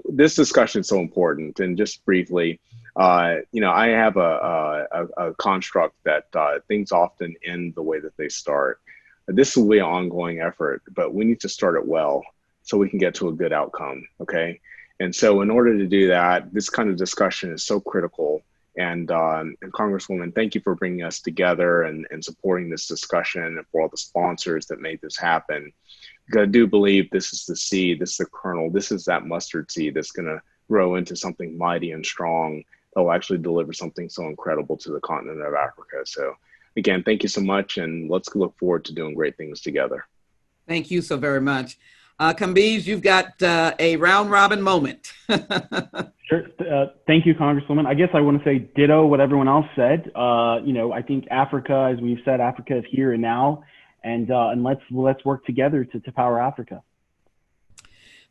This discussion is so important, and just briefly, I have a construct that things often end the way that they start. This will be an ongoing effort, but we need to start it well so we can get to a good outcome, okay? And so in order to do that, this kind of discussion is so critical. And Congresswoman, thank you for bringing us together and supporting this discussion, and for all the sponsors that made this happen. Because I do believe this is the seed, this is the kernel, this is that mustard seed that's gonna grow into something mighty and strong that will actually deliver something so incredible to the continent of Africa. So again, thank you so much, and let's look forward to doing great things together. Thank you so very much. Kambiz, you've got a round robin moment. Sure. Thank you, Congresswoman. I guess I want to say ditto what everyone else said. I think Africa, as we've said, Africa is here and now, and let's work together to power Africa.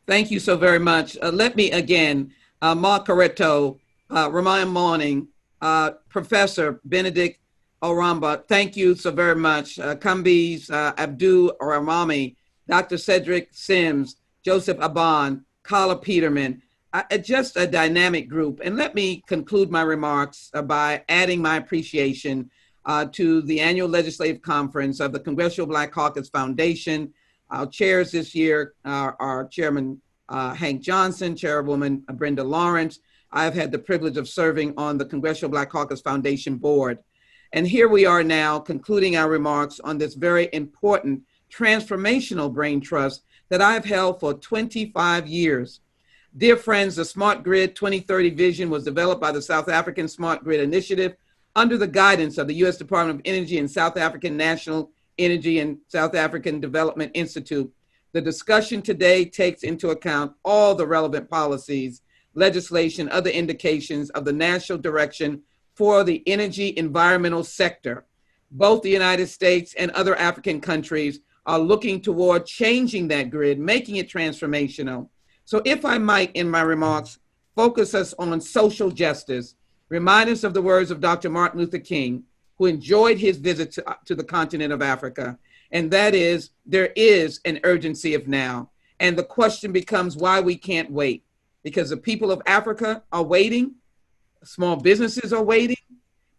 Thank you so very much. Let me again, Mark Coretto, Ramon Morning, Professor Benedict Oramba, thank you so very much. Kambiz, Abdul Ramami, Dr. Cedric Sims, Joseph Aban, Carla Peterman, just a dynamic group. And let me conclude my remarks by adding my appreciation to the annual legislative conference of the Congressional Black Caucus Foundation. Our chairs this year are our Chairman Hank Johnson, Chairwoman Brenda Lawrence. I've had the privilege of serving on the Congressional Black Caucus Foundation board. And here we are now concluding our remarks on this very important transformational brain trust that I've held for 25 years. Dear friends, the Smart Grid 2030 vision was developed by the South African Smart Grid Initiative under the guidance of the U.S. Department of Energy and South African National Energy and South African Development Institute. The discussion today takes into account all the relevant policies, legislation, other indications of the national direction for the energy environmental sector. Both the United States and other African countries are looking toward changing that grid, making it transformational. So if I might, in my remarks, focus us on social justice, remind us of the words of Dr. Martin Luther King, who enjoyed his visit to the continent of Africa. And that is, there is an urgency of now. And the question becomes why we can't wait. Because the people of Africa are waiting, small businesses are waiting,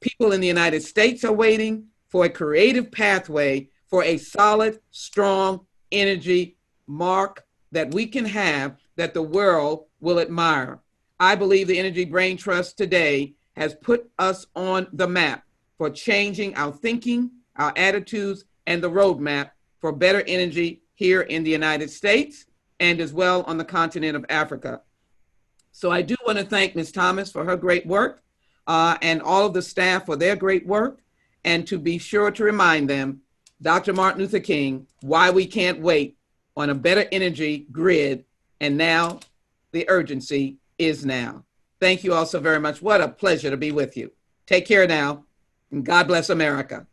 people in the United States are waiting for a creative pathway for a solid, strong energy mark that we can have that the world will admire. I believe the Energy Brain Trust today has put us on the map for changing our thinking, our attitudes, and the roadmap for better energy here in the United States and as well on the continent of Africa. So I do want to thank Ms. Thomas for her great work and all of the staff for their great work, and to be sure to remind them, Dr. Martin Luther King, why we can't wait on a better energy grid, and now the urgency is now. Thank you all so very much. What a pleasure to be with you. Take care now, and God bless America.